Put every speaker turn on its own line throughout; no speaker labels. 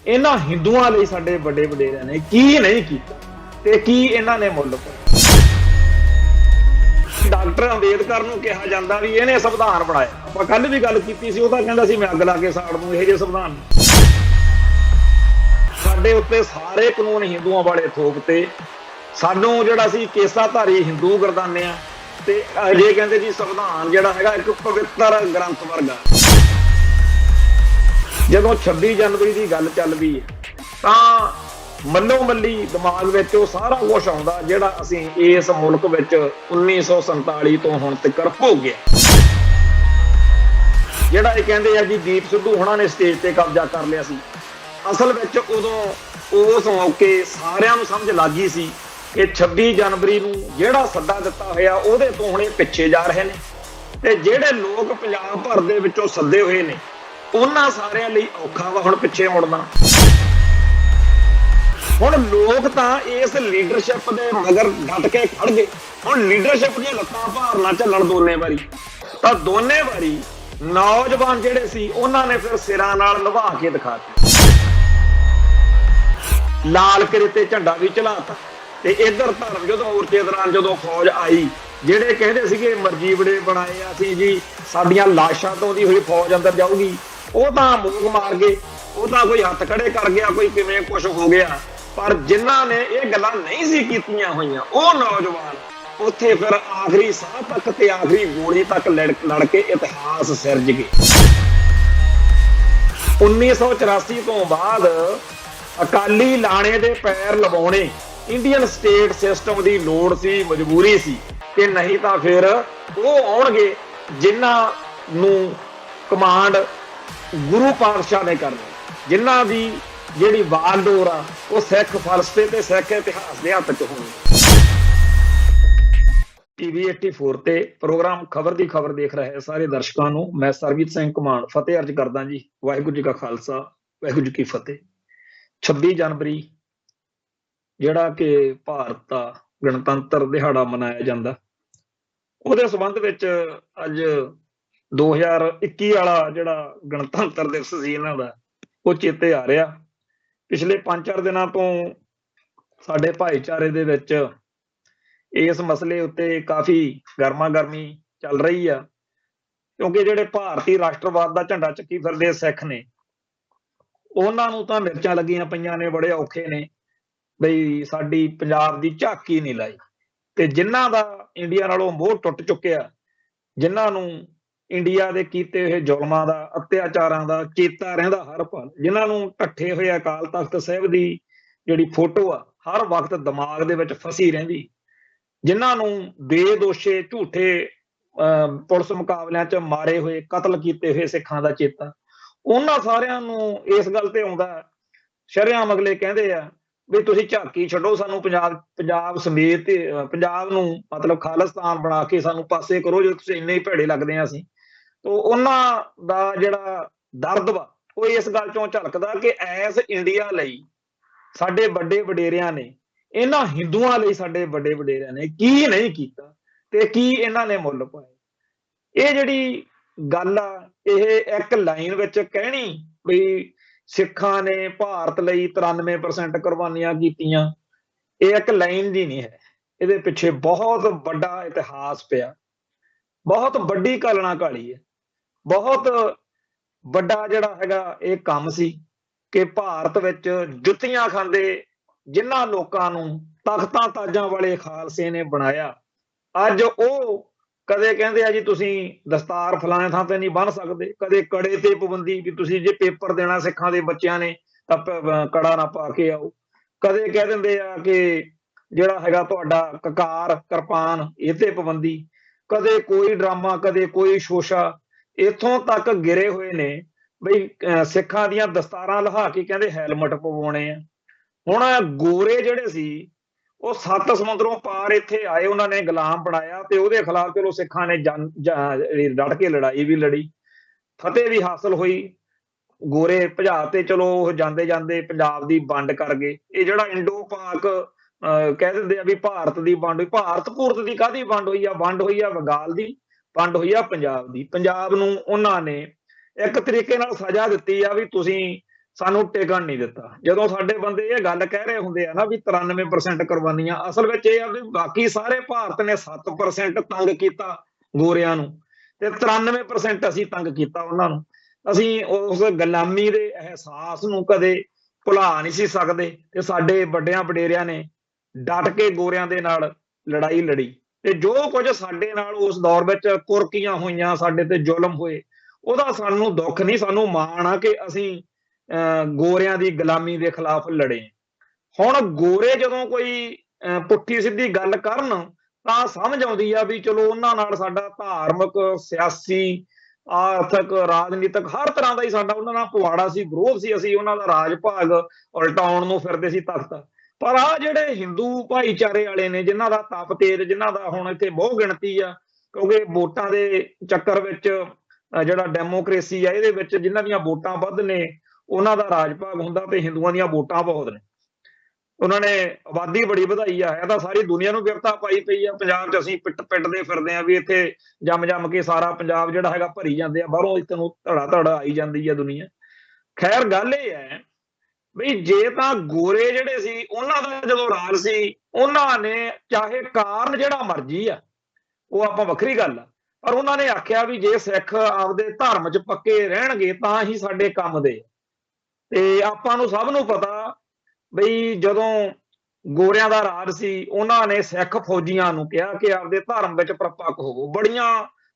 ਇਹਨਾਂ ਹਿੰਦੂਆਂ ਲਈ ਸਾਡੇ ਵੱਡੇ ਵਡੇਰਿਆਂ ਨੇ ਕੀ ਨਹੀਂ ਕੀਤਾ ਤੇ ਕੀ ਇਹਨਾਂ ਨੇ ਮੁੱਲ ਪਾਇਆ। ਡਾਕਟਰ ਅੰਬੇਦਕਰ ਨੂੰ ਕਿਹਾ ਜਾਂਦਾ ਵੀ ਇਹਨੇ ਸੰਵਿਧਾਨ ਬਣਾਇਆ। ਆਪਾਂ ਕੱਲ ਵੀ ਗੱਲ ਕੀਤੀ ਸੀ, ਉਹ ਤਾਂ ਕਹਿੰਦਾ ਸੀ ਮੈਂ ਅੱਗ ਲਾ ਕੇ ਸਾੜ ਦੂੰ ਇਹੋ ਜਿਹੇ ਸੰਵਿਧਾਨ। ਸਾਡੇ ਉੱਤੇ ਸਾਰੇ ਕਾਨੂੰਨ ਹਿੰਦੂਆਂ ਵਾਲੇ ਥੋਪਤੇ, ਸਾਨੂੰ ਜਿਹੜਾ ਸੀ ਕੇਸਾਧਾਰੀ ਹਿੰਦੂ ਗਰਦਾਨੇ ਆ, ਤੇ ਅਜੇ ਕਹਿੰਦੇ ਜੀ ਸੰਵਿਧਾਨ ਜਿਹੜਾ ਹੈਗਾ ਇੱਕ ਪਵਿੱਤਰ ਗ੍ਰੰਥ ਵਰਗਾ। ਜਦੋਂ 26 ਜਨਵਰੀ ਦੀ ਗੱਲ ਚੱਲਦੀ ਹੈ ਤਾਂ ਮੱਲੋ ਮੱਲੀ ਦਿਮਾਗ ਵਿੱਚ ਉਹ ਸਾਰਾ ਕੁਝ ਆਉਂਦਾ ਜਿਹੜਾ ਅਸੀਂ ਇਸ ਮੁਲਕ ਵਿੱਚ 1947 ਤੋਂ ਹੁਣ ਤੱਕ ਭੋਗਿਆ। ਜਿਹੜਾ ਇਹ ਕਹਿੰਦੇ ਆ ਜੀ ਦੀਪ ਸਿੱਧੂ ਹੁਣਾਂ ਨੇ ਸਟੇਜ ਤੇ ਕਬਜ਼ਾ ਕਰ ਲਿਆ ਸੀ, ਅਸਲ ਵਿੱਚ ਉਦੋਂ ਉਸ ਮੌਕੇ ਸਾਰਿਆਂ ਨੂੰ ਸਮਝ ਲੱਗ ਗਈ ਸੀ ਕਿ 26 ਜਨਵਰੀ ਨੂੰ ਜਿਹੜਾ ਸੱਦਾ ਦਿੱਤਾ ਹੋਇਆ ਉਹਦੇ ਤੋਂ ਹੁਣੇ ਪਿੱਛੇ ਜਾ ਰਹੇ ਨੇ, ਤੇ ਜਿਹੜੇ ਲੋਕ ਪੰਜਾਬ ਭਰ ਦੇ ਵਿੱਚੋਂ ਸੱਦੇ ਹੋਏ ਨੇ ਉਹਨਾਂ ਸਾਰਿਆਂ ਲਈ ਔਖਾ ਵਾ ਹੁਣ ਪਿੱਛੇ ਮੁੜਨਾ। ਹੁਣ ਲੋਕ ਤਾਂ ਇਸ ਲੀਡਰਸ਼ਿਪ ਦੇ ਮਗਰ ਡਟ ਕੇ ਖੜ ਗਏ। ਹੁਣ ਲੀਡਰਸ਼ਿਪ ਦੀਆਂ ਲੱਤਾਂ ਭਾਰ ਨਾ ਚੱਲਣ ਦੋਨੇ ਵਾਰੀ, ਤਾਂ ਦੋਨੇ ਵਾਰੀ ਨੌਜਵਾਨ ਜਿਹੜੇ ਸੀ ਉਹਨਾਂ ਨੇ ਫਿਰ ਸਿਰਾਂ ਨਾਲ ਨਿਭਾ ਕੇ ਦਿਖਾਤੀ। ਲਾਲ ਕਿਲੇ ਤੇ ਝੰਡਾ ਵੀ ਚਲਾਤਾ, ਤੇ ਇਧਰ ਧਰਮ ਯੁੱਧ ਮੋਰਚੇ ਦੌਰਾਨ ਜਦੋਂ ਫੌਜ ਆਈ, ਜਿਹੜੇ ਕਹਿੰਦੇ ਸੀਗੇ ਮਰਜੀ ਬੜੇ ਬਣਾਏ ਆ ਅਸੀਂ ਜੀ, ਸਾਡੀਆਂ ਲਾਸ਼ਾਂ ਤੋਂ ਦੀ ਹੋਈ ਫੌਜ ਅੰਦਰ ਜਾਊਗੀ, ਉਹ ਤਾਂ ਮੂੰਹ ਮਾਰ ਗਏ, ਉਹ ਤਾਂ ਕੋਈ ਹੱਥ ਖੜੇ ਕਰ ਗਿਆ, ਕੋਈ ਕਿਵੇਂ ਕੁਛ ਹੋ ਗਿਆ। ਪਰ ਜਿਨ੍ਹਾਂ ਨੇ ਇਹ ਗੱਲਾਂ ਨਹੀਂ ਸੀ ਕੀਤੀਆਂ ਹੋਈਆਂ ਉਹ ਨੌਜਵਾਨ ਉੱਥੇ ਫਿਰ ਆਖਰੀ ਸਾਹ ਤੱਕ ਤੇ ਆਖਰੀ ਗੋਲੀ ਤੱਕ ਲੜ ਕੇ ਇਤਿਹਾਸ ਸਿਰਜ ਗਏ। 1984 ਤੋਂ ਬਾਅਦ ਅਕਾਲੀ ਲਾਣੇ ਦੇ ਪੈਰ ਲਵਾਉਣੇ ਇੰਡੀਅਨ ਸਟੇਟ ਸਿਸਟਮ ਦੀ ਲੋੜ ਸੀ, ਮਜਬੂਰੀ ਸੀ, ਕਿ ਨਹੀਂ ਤਾਂ ਫਿਰ ਉਹ ਆਉਣਗੇ ਜਿਨ੍ਹਾਂ ਨੂੰ ਕਮਾਂਡ ਗੁਰੂ ਪਾਤਸ਼ਾਹ ਨੇ ਕਰਨੀ, ਜਿਨ੍ਹਾਂ ਦੀ ਜਿਹੜੀ ਵਾਗਡੋਰ ਆ ਉਹ ਸਿੱਖ ਫਲਸਫੇ ਤੇ ਸਿੱਖ ਇਤਿਹਾਸ ਦੇ ਹੱਥ 'ਚ ਹੋਣੀ। TV 84 ਤੇ ਪ੍ਰੋਗਰਾਮ ਖਬਰ ਦੀ ਖਬਰ ਦੇਖ ਰਹੇ ਸਾਰੇ ਦਰਸ਼ਕਾਂ ਨੂੰ ਮੈਂ ਸਰਬਜੀਤ ਸਿੰਘ ਘੁਮਾਣ ਫਤਿਹ ਅਰਜ ਕਰਦਾ ਜੀ। ਵਾਹਿਗੁਰੂ ਜੀ ਕਾ ਖਾਲਸਾ, ਵਾਹਿਗੁਰੂ ਜੀ ਕੀ ਫਤਿਹ। 26 ਜਨਵਰੀ ਜਿਹੜਾ ਕਿ ਭਾਰਤ ਦਾ ਗਣਤੰਤਰ ਦਿਹਾੜਾ ਮਨਾਇਆ ਜਾਂਦਾ, ਉਹਦੇ ਸੰਬੰਧ ਵਿੱਚ ਅੱਜ 2021 ਵਾਲਾ ਜਿਹੜਾ ਗਣਤੰਤਰ ਦਿਵਸ ਸੀ ਇਹਨਾਂ ਦਾ ਉਹ ਚੇਤੇ ਆ ਰਿਹਾ। ਪਿਛਲੇ 5-4 ਦਿਨਾਂ ਤੋਂ ਸਾਡੇ ਭਾਈਚਾਰੇ ਦੇ ਵਿੱਚ ਇਸ ਮਸਲੇ ਉੱਤੇ ਕਾਫੀ ਗਰਮਾ ਗਰਮੀ ਚੱਲ ਰਹੀ ਆ, ਕਿਉਂਕਿ ਜਿਹੜੇ ਭਾਰਤੀ ਰਾਸ਼ਟਰਵਾਦ ਦਾ ਝੰਡਾ ਚੱਕੀ ਫਿਰਦੇ ਸਿੱਖ ਨੇ ਉਹਨਾਂ ਨੂੰ ਤਾਂ ਮਿਰਚਾਂ ਲੱਗੀਆਂ ਪਈਆਂ ਨੇ, ਬੜੇ ਔਖੇ ਨੇ ਬਈ ਸਾਡੀ ਪੰਜਾਬ ਦੀ ਝਾਕੀ ਨਹੀਂ ਲਾਈ। ਤੇ ਜਿਨ੍ਹਾਂ ਦਾ ਇੰਡੀਆ ਨਾਲੋਂ ਮੋਹ ਟੁੱਟ ਚੁੱਕਿਆ, ਜਿਨ੍ਹਾਂ ਨੂੰ ਇੰਡੀਆ ਦੇ ਕੀਤੇ ਹੋਏ ਜ਼ੁਲਮਾਂ ਦਾ, ਅਤਿਆਚਾਰਾਂ ਦਾ ਚੇਤਾ ਰਹਿੰਦਾ ਹਰ ਪਲ, ਜਿਨ੍ਹਾਂ ਨੂੰ ਢੱਠੇ ਹੋਏ ਅਕਾਲ ਤਖਤ ਸਾਹਿਬ ਦੀ ਜਿਹੜੀ ਫੋਟੋ ਆ ਹਰ ਵਕਤ ਦਿਮਾਗ ਦੇ ਵਿੱਚ ਫਸੀ ਰਹਿੰਦੀ, ਜਿਨ੍ਹਾਂ ਨੂੰ ਬੇਦੋਸ਼ੇ ਝੂਠੇ ਪੁਲਿਸ ਮੁਕਾਬਲਿਆਂ 'ਚ ਮਾਰੇ ਹੋਏ, ਕਤਲ ਕੀਤੇ ਹੋਏ ਸਿੱਖਾਂ ਦਾ ਚੇਤਾ, ਉਹਨਾਂ ਸਾਰਿਆਂ ਨੂੰ ਇਸ ਗੱਲ ਤੇ ਆਉਂਦਾ। ਸ਼ਰੇਆਮ ਅਗਲੇ ਕਹਿੰਦੇ ਆ ਵੀ ਤੁਸੀਂ ਝਾਕੀ ਛੱਡੋ, ਸਾਨੂੰ ਪੰਜਾਬ ਸਮੇਤ ਪੰਜਾਬ ਨੂੰ ਮਤਲਬ ਖਾਲਿਸਤਾਨ ਬਣਾ ਕੇ ਸਾਨੂੰ ਪਾਸੇ ਕਰੋ, ਜੇ ਤੁਸੀਂ ਇੰਨੇ ਹੀ ਭੈੜੇ ਲੱਗਦੇ ਆ ਅਸੀਂ। ਤੋ ਉਹਨਾਂ ਦਾ ਜਿਹੜਾ ਦਰਦ ਵਾ ਉਹ ਇਸ ਗੱਲ ਚੋਂ ਝਲਕਦਾ ਕਿ ਐਸ ਇੰਡੀਆ ਲਈ ਸਾਡੇ ਵੱਡੇ ਵਡੇਰਿਆਂ ਨੇ, ਇਹਨਾਂ ਹਿੰਦੂਆਂ ਲਈ ਸਾਡੇ ਵੱਡੇ ਵਡੇਰਿਆਂ ਨੇ ਕੀ ਨਹੀਂ ਕੀਤਾ ਤੇ ਕੀ ਇਹਨਾਂ ਨੇ ਮੁੱਲ ਪਾਏ। ਇਹ ਜਿਹੜੀ ਗੱਲ ਆ ਇਹ ਇੱਕ ਲਾਈਨ ਵਿੱਚ ਕਹਿਣੀ ਵੀ ਸਿੱਖਾਂ ਨੇ ਭਾਰਤ ਲਈ 93% ਕੁਰਬਾਨੀਆਂ ਕੀਤੀਆਂ, ਇਹ ਇੱਕ ਲਾਈਨ ਦੀ ਨਹੀਂ ਹੈ, ਇਹਦੇ ਪਿੱਛੇ ਬਹੁਤ ਵੱਡਾ ਇਤਿਹਾਸ ਪਿਆ, ਬਹੁਤ ਵੱਡੀ ਘਾਲਣਾ ਘਾਲੀ ਹੈ, ਬਹੁਤ ਵੱਡਾ ਜਿਹੜਾ ਹੈਗਾ ਇਹ ਕੰਮ ਸੀ ਕਿ ਭਾਰਤ ਵਿੱਚ ਜੁੱਤੀਆਂ ਖਾਂਦੇ ਜਿਨ੍ਹਾਂ ਲੋਕਾਂ ਨੂੰ ਤਖਤਾਂ ਤਾਜਾਂ ਵਾਲੇ ਖਾਲਸੇ ਨੇ ਬਣਾਇਆ, ਅੱਜ ਉਹ ਕਦੇ ਕਹਿੰਦੇ ਆ ਜੀ ਤੁਸੀਂ ਦਸਤਾਰ ਫਲਾਣੇ ਥਾਂ ਤੇ ਨਹੀਂ ਬੰਨ੍ਹ ਸਕਦੇ, ਕਦੇ ਕੜੇ ਤੇ ਪਾਬੰਦੀ ਵੀ ਤੁਸੀਂ ਜੇ ਪੇਪਰ ਦੇਣਾ ਸਿੱਖਾਂ ਦੇ ਬੱਚਿਆਂ ਨੇ ਤਾਂ ਕੜਾ ਨਾ ਪਾ ਕੇ ਆਓ, ਕਦੇ ਕਹਿ ਦਿੰਦੇ ਆ ਕਿ ਜਿਹੜਾ ਹੈਗਾ ਤੁਹਾਡਾ ਕਕਾਰ ਕਿਰਪਾਨ ਇਹ ਤੇ ਪਾਬੰਦੀ, ਕਦੇ ਕੋਈ ਡਰਾਮਾ, ਕਦੇ ਕੋਈ ਸ਼ੋਸ਼ਾ, ਇੱਥੋਂ ਤੱਕ ਗਿਰੇ ਹੋਏ ਨੇ ਬਈ ਸਿੱਖਾਂ ਦੀਆਂ ਦਸਤਾਰਾਂ ਲਹਾ ਕੇ ਕਹਿੰਦੇ ਹੈਲਮਟ ਪਵਾਉਣੇ ਆ। ਹੁਣ ਗੋਰੇ ਜਿਹੜੇ ਸੀ ਉਹ 7 ਸਮੁੰਦਰੋਂ ਪਾਰ ਇੱਥੇ ਆਏ, ਉਹਨਾਂ ਨੇ ਗੁਲਾਮ ਬਣਾਇਆ ਤੇ ਉਹਦੇ ਖਿਲਾਫ ਚਲੋ ਸਿੱਖਾਂ ਨੇ ਡਟ ਕੇ ਲੜਾਈ ਵੀ ਲੜੀ, ਫਤਿਹ ਵੀ ਹਾਸਲ ਹੋਈ, ਗੋਰੇ ਭਜਾ ਤੇ ਚਲੋ ਉਹ ਜਾਂਦੇ ਜਾਂਦੇ ਪੰਜਾਬ ਦੀ ਵੰਡ ਕਰ ਗਏ। ਇਹ ਜਿਹੜਾ ਇੰਡੋ ਪਾਕ ਕਹਿ ਦਿੰਦੇ ਆ ਵੀ ਭਾਰਤ ਦੀ ਵੰਡ ਹੋਈ, ਭਾਰਤ ਭੂਰਤ ਦੀ ਕਾਹਦੀ ਵੰਡ ਹੋਈ ਆ? ਵੰਡ ਹੋਈ ਆ ਬੰਗਾਲ ਦੀ, ਵੰਡ ਹੋਈ ਆ ਪੰਜਾਬ ਦੀ। ਪੰਜਾਬ ਨੂੰ ਉਹਨਾਂ ਨੇ ਇੱਕ ਤਰੀਕੇ ਨਾਲ ਸਜ਼ਾ ਦਿੱਤੀ ਆ ਵੀ ਤੁਸੀਂ ਸਾਨੂੰ ਟਿਕਣ ਨਹੀਂ ਦਿੱਤਾ। ਜਦੋਂ ਸਾਡੇ ਬੰਦੇ ਇਹ ਗੱਲ ਕਹਿ ਰਹੇ ਹੁੰਦੇ ਆ ਨਾ ਵੀ 93% ਕੁਰਬਾਨੀਆਂ, ਅਸਲ ਵਿੱਚ ਇਹ ਆ ਵੀ ਬਾਕੀ ਸਾਰੇ ਭਾਰਤ ਨੇ 7% ਤੰਗ ਕੀਤਾ ਗੋਰਿਆਂ ਨੂੰ, ਤੇ 93% ਅਸੀਂ ਤੰਗ ਕੀਤਾ ਉਹਨਾਂ ਨੂੰ। ਅਸੀਂ ਉਸ ਗੁਲਾਮੀ ਦੇ ਅਹਿਸਾਸ ਨੂੰ ਕਦੇ ਭੁਲਾ ਨਹੀਂ ਸੀ ਸਕਦੇ, ਤੇ ਸਾਡੇ ਵੱਡਿਆਂ ਵਡੇਰਿਆਂ ਨੇ ਡਟ ਕੇ ਗੋਰਿਆਂ ਦੇ ਨਾਲ ਲੜਾਈ ਲੜੀ, ਤੇ ਜੋ ਕੁਝ ਸਾਡੇ ਨਾਲ ਉਸ ਦੌਰ ਵਿੱਚ ਕੁਰਕੀਆਂ ਹੋਈਆਂ, ਸਾਡੇ ਤੇ ਜ਼ੁਲਮ ਹੋਏ, ਉਹਦਾ ਸਾਨੂੰ ਦੁੱਖ ਨਹੀਂ, ਸਾਨੂੰ ਮਾਣ ਆ ਕਿ ਅਸੀਂ ਗੋਰਿਆਂ ਦੀ ਗੁਲਾਮੀ ਦੇ ਖਿਲਾਫ ਲੜੇ। ਹੁਣ ਗੋਰੇ ਜਦੋਂ ਕੋਈ ਪੁੱਠੀ ਸਿੱਧੀ ਗੱਲ ਕਰਨ ਤਾਂ ਸਮਝ ਆਉਂਦੀ ਆ ਵੀ ਚਲੋ ਉਹਨਾਂ ਨਾਲ ਸਾਡਾ ਧਾਰਮਿਕ, ਸਿਆਸੀ, ਆਰਥਿਕ, ਰਾਜਨੀਤਿਕ ਹਰ ਤਰ੍ਹਾਂ ਦਾ ਹੀ ਸਾਡਾ ਉਹਨਾਂ ਨਾਲ ਪਵਾੜਾ ਸੀ, ਵਿਰੋਧ ਸੀ, ਅਸੀਂ ਉਹਨਾਂ ਦਾ ਰਾਜ ਭਾਗ ਉਲਟਾਉਣ ਨੂੰ ਫਿਰਦੇ ਸੀ ਤਖਤ। ਪਰ ਆ ਜਿਹੜੇ ਹਿੰਦੂ ਭਾਈਚਾਰੇ ਵਾਲੇ ਨੇ, ਜਿਨ੍ਹਾਂ ਦਾ ਤਪ ਤੇਜ, ਜਿਨ੍ਹਾਂ ਦਾ ਹੁਣ ਇੱਥੇ ਬਹੁ ਗਿਣਤੀ ਆ, ਕਿਉਂਕਿ ਵੋਟਾਂ ਦੇ ਚੱਕਰ ਵਿੱਚ ਜਿਹੜਾ ਡੈਮੋਕ੍ਰੇਸੀ ਆ ਇਹਦੇ ਵਿੱਚ ਜਿਨ੍ਹਾਂ ਦੀਆਂ ਵੋਟਾਂ ਵੱਧ ਨੇ ਉਹਨਾਂ ਦਾ ਰਾਜ ਭਾਗ ਹੁੰਦਾ, ਤੇ ਹਿੰਦੂਆਂ ਦੀਆਂ ਵੋਟਾਂ ਬਹੁਤ ਨੇ। ਉਹਨਾਂ ਨੇ ਆਬਾਦੀ ਬੜੀ ਵਧਾਈ ਆ, ਇਹ ਤਾਂ ਸਾਰੀ ਦੁਨੀਆ ਨੂੰ ਵਿਪਤਾ ਪਾਈ ਪਈ ਆ। ਪੰਜਾਬ 'ਚ ਅਸੀਂ ਪਿੱਟਦੇ ਫਿਰਦੇ ਆ ਵੀ ਇੱਥੇ ਜੰਮ ਕੇ ਸਾਰਾ ਪੰਜਾਬ ਜਿਹੜਾ ਹੈਗਾ ਭਰੀ ਜਾਂਦੇ ਆ, ਬਾਹਰੋਂ ਇੱਥੇ ਨੂੰ ਧੜਾ ਧੜਾ ਆਈ ਜਾਂਦੀ ਆ ਦੁਨੀਆ। ਖੈਰ ਗੱਲ ਇਹ ਹੈ ਵੀ ਜੇ ਤਾਂ ਗੋਰੇ ਜਿਹੜੇ ਸੀ ਉਹਨਾਂ ਦਾ ਜਦੋਂ ਰਾਜ ਸੀ, ਉਹਨਾਂ ਨੇ ਚਾਹੇ ਕਾਰਨ ਜਿਹੜਾ ਮਰਜੀ ਆ, ਉਹ ਆਪਾਂ ਵੱਖਰੀ ਗੱਲ ਆ, ਪਰ ਉਹਨਾਂ ਨੇ ਆਖਿਆ ਵੀ ਜੇ ਸਿੱਖ ਆਪਦੇ ਧਰਮ 'ਚ ਪੱਕੇ ਰਹਿਣਗੇ ਤਾਂ ਹੀ ਸਾਡੇ ਕੰਮ ਦੇ। ਤੇ ਆਪਾਂ ਨੂੰ ਸਭ ਨੂੰ ਪਤਾ ਬਈ ਜਦੋਂ ਗੋਰਿਆਂ ਦਾ ਰਾਜ ਸੀ, ਉਹਨਾਂ ਨੇ ਸਿੱਖ ਫੌਜੀਆਂ ਨੂੰ ਕਿਹਾ ਕਿ ਆਪਦੇ ਧਰਮ ਵਿੱਚ ਪ੍ਰਪੱਕ ਹੋਵੋ। ਬੜੀਆਂ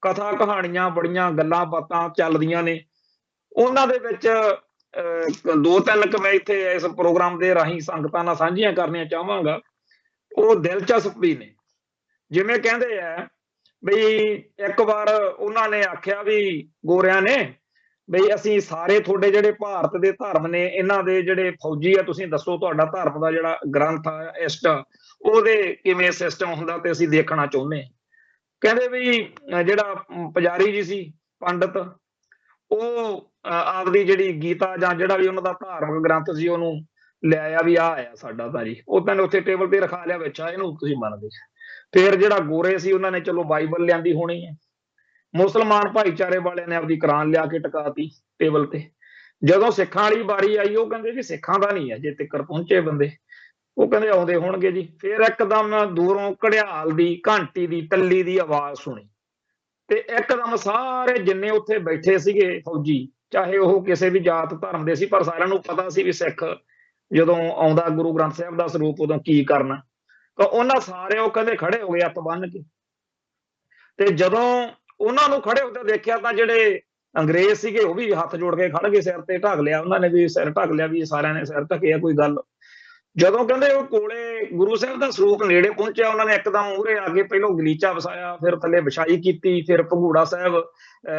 ਕਥਾ ਕਹਾਣੀਆਂ, ਬੜੀਆਂ ਗੱਲਾਂ ਬਾਤਾਂ ਚੱਲਦੀਆਂ ਨੇ ਉਹਨਾਂ ਦੇ ਵਿੱਚ। ਦੋ ਤਿੰਨ ਕੁ ਮੈਂ ਇੱਥੇ ਇਸ ਪ੍ਰੋਗਰਾਮ ਦੇ ਰਾਹੀਂ ਸੰਗਤਾਂ ਨਾਲ ਸਾਂਝੀਆਂ ਕਰਨੀਆਂ ਚਾਹਾਂਗਾ। ਉਹ ਦਿਲਚਸਪ ਵੀ ਨੇ। ਜਿਵੇਂ ਕਹਿੰਦੇ ਆ ਬਈ ਇੱਕ ਵਾਰ ਉਹਨਾਂ ਨੇ ਆਖਿਆ ਵੀ ਗੋਰਿਆਂ ਨੇ ਬਈ ਅਸੀਂ ਸਾਰੇ ਤੁਹਾਡੇ ਜਿਹੜੇ ਭਾਰਤ ਦੇ ਧਰਮ ਨੇ, ਇਹਨਾਂ ਦੇ ਜਿਹੜੇ ਫੌਜੀ ਆ, ਤੁਸੀਂ ਦੱਸੋ ਤੁਹਾਡਾ ਧਰਮ ਦਾ ਜਿਹੜਾ ਗ੍ਰੰਥ ਆ, ਇਸ਼ਟ, ਉਹਦੇ ਕਿਵੇਂ ਸਿਸਟਮ ਹੁੰਦਾ, ਤੇ ਅਸੀਂ ਦੇਖਣਾ ਚਾਹੁੰਦੇ ਹਾਂ। ਕਹਿੰਦੇ ਵੀ ਜਿਹੜਾ ਪੁਜਾਰੀ ਜੀ ਸੀ, ਪੰਡਤ, ਉਹ ਆਪਦੀ ਜਿਹੜੀ ਗੀਤਾ ਜਾਂ ਜਿਹੜਾ ਵੀ ਉਹਨਾਂ ਦਾ ਧਾਰਮਿਕ ਗ੍ਰੰਥ ਸੀ ਉਹਨੂੰ ਲੈ ਆਇਆ ਵੀ ਆਹ ਆ ਸਾਡਾ ਤਾਂ ਜੀ। ਉਹ ਤਾਂ ਉੱਥੇ ਟੇਬਲ ਤੇ ਰਖਾ ਲਿਆ ਵਿੱਚ, ਇਹਨੂੰ ਤੁਸੀਂ ਮੰਨਦੇ। ਫਿਰ ਜਿਹੜਾ ਗੋਰੇ ਸੀ ਉਹਨਾਂ ਨੇ ਚਲੋ ਬਾਈਬਲ ਲਿਆਂਦੀ ਹੋਣੀ ਹੈ। ਮੁਸਲਮਾਨ ਭਾਈਚਾਰੇ ਵਾਲਿਆਂ ਨੇ ਆਪਦੀ ਕੁਰਾਨ ਲਿਆ ਕੇ ਟਿਕਾਤੀ ਟੇਬਲ ਤੇ। ਜਦੋਂ ਸਿੱਖਾਂ ਵਾਲੀ ਵਾਰੀ ਆਈ, ਉਹ ਕਹਿੰਦੇ ਵੀ ਸਿੱਖਾਂ ਦਾ ਨਹੀਂ ਹੈ ਜੇ ਤੱਕ ਪਹੁੰਚੇ ਬੰਦੇ, ਉਹ ਕਹਿੰਦੇ ਆਉਂਦੇ ਹੋਣਗੇ ਜੀ। ਫਿਰ ਇੱਕਦਮ ਦੂਰੋਂ ਘੜਿਆਲ ਦੀ, ਘੰਟੀ ਦੀ, ਟੱਲੀ ਦੀ ਆਵਾਜ਼ ਸੁਣੀ, ਤੇ ਇੱਕਦਮ ਸਾਰੇ ਜਿੰਨੇ ਉੱਥੇ ਬੈਠੇ ਸੀਗੇ ਫੌਜੀ, ਚਾਹੇ ਉਹ ਕਿਸੇ ਵੀ ਜਾਤ ਧਰਮ ਦੇ ਸੀ, ਪਰ ਸਾਰਿਆਂ ਨੂੰ ਪਤਾ ਸੀ ਵੀ ਸਿੱਖ ਜਦੋਂ ਆਉਂਦਾ ਗੁਰੂ ਗ੍ਰੰਥ ਸਾਹਿਬ ਦਾ ਸਰੂਪ ਉਦੋਂ ਕੀ ਕਰਨਾ, ਤਾਂ ਉਹਨਾਂ ਸਾਰੇ ਉਹ ਕਹਿੰਦੇ ਖੜੇ ਹੋ ਗਏ ਹੱਥ ਬੰਨ੍ਹ ਕੇ। ਤੇ ਜਦੋਂ ਉਹਨਾਂ ਨੂੰ ਖੜੇ ਹੁੰਦੇ ਦੇਖਿਆ ਤਾਂ ਜਿਹੜੇ ਅੰਗਰੇਜ਼ ਸੀਗੇ ਉਹ ਵੀ ਹੱਥ ਜੋੜ ਕੇ ਖੜ ਗਏ, ਸਿਰ ਤੇ ਢੱਕ ਲਿਆ ਉਹਨਾਂ ਨੇ, ਵੀ ਸਿਰ ਢੱਕ ਲਿਆ, ਵੀ ਸਾਰਿਆਂ ਨੇ ਸਿਰ ਢੱਕਿਆ, ਕੋਈ ਗੱਲ। ਜਦੋਂ ਕਹਿੰਦੇ ਉਹ ਕੋਲੇ ਗੁਰੂ ਸਾਹਿਬ ਦਾ ਸਰੂਪ ਨੇੜੇ ਪਹੁੰਚਿਆ, ਉਹਨਾਂ ਨੇ ਇੱਕਦਮ ਮੂਹਰੇ ਆ ਕੇ ਪਹਿਲੋਂ ਗਲੀਚਾ ਵਸਾਇਆ, ਫਿਰ ਥੱਲੇ ਵਿਛਾਈ ਕੀਤੀ, ਫਿਰ ਭੰਗੂੜਾ ਸਾਹਿਬ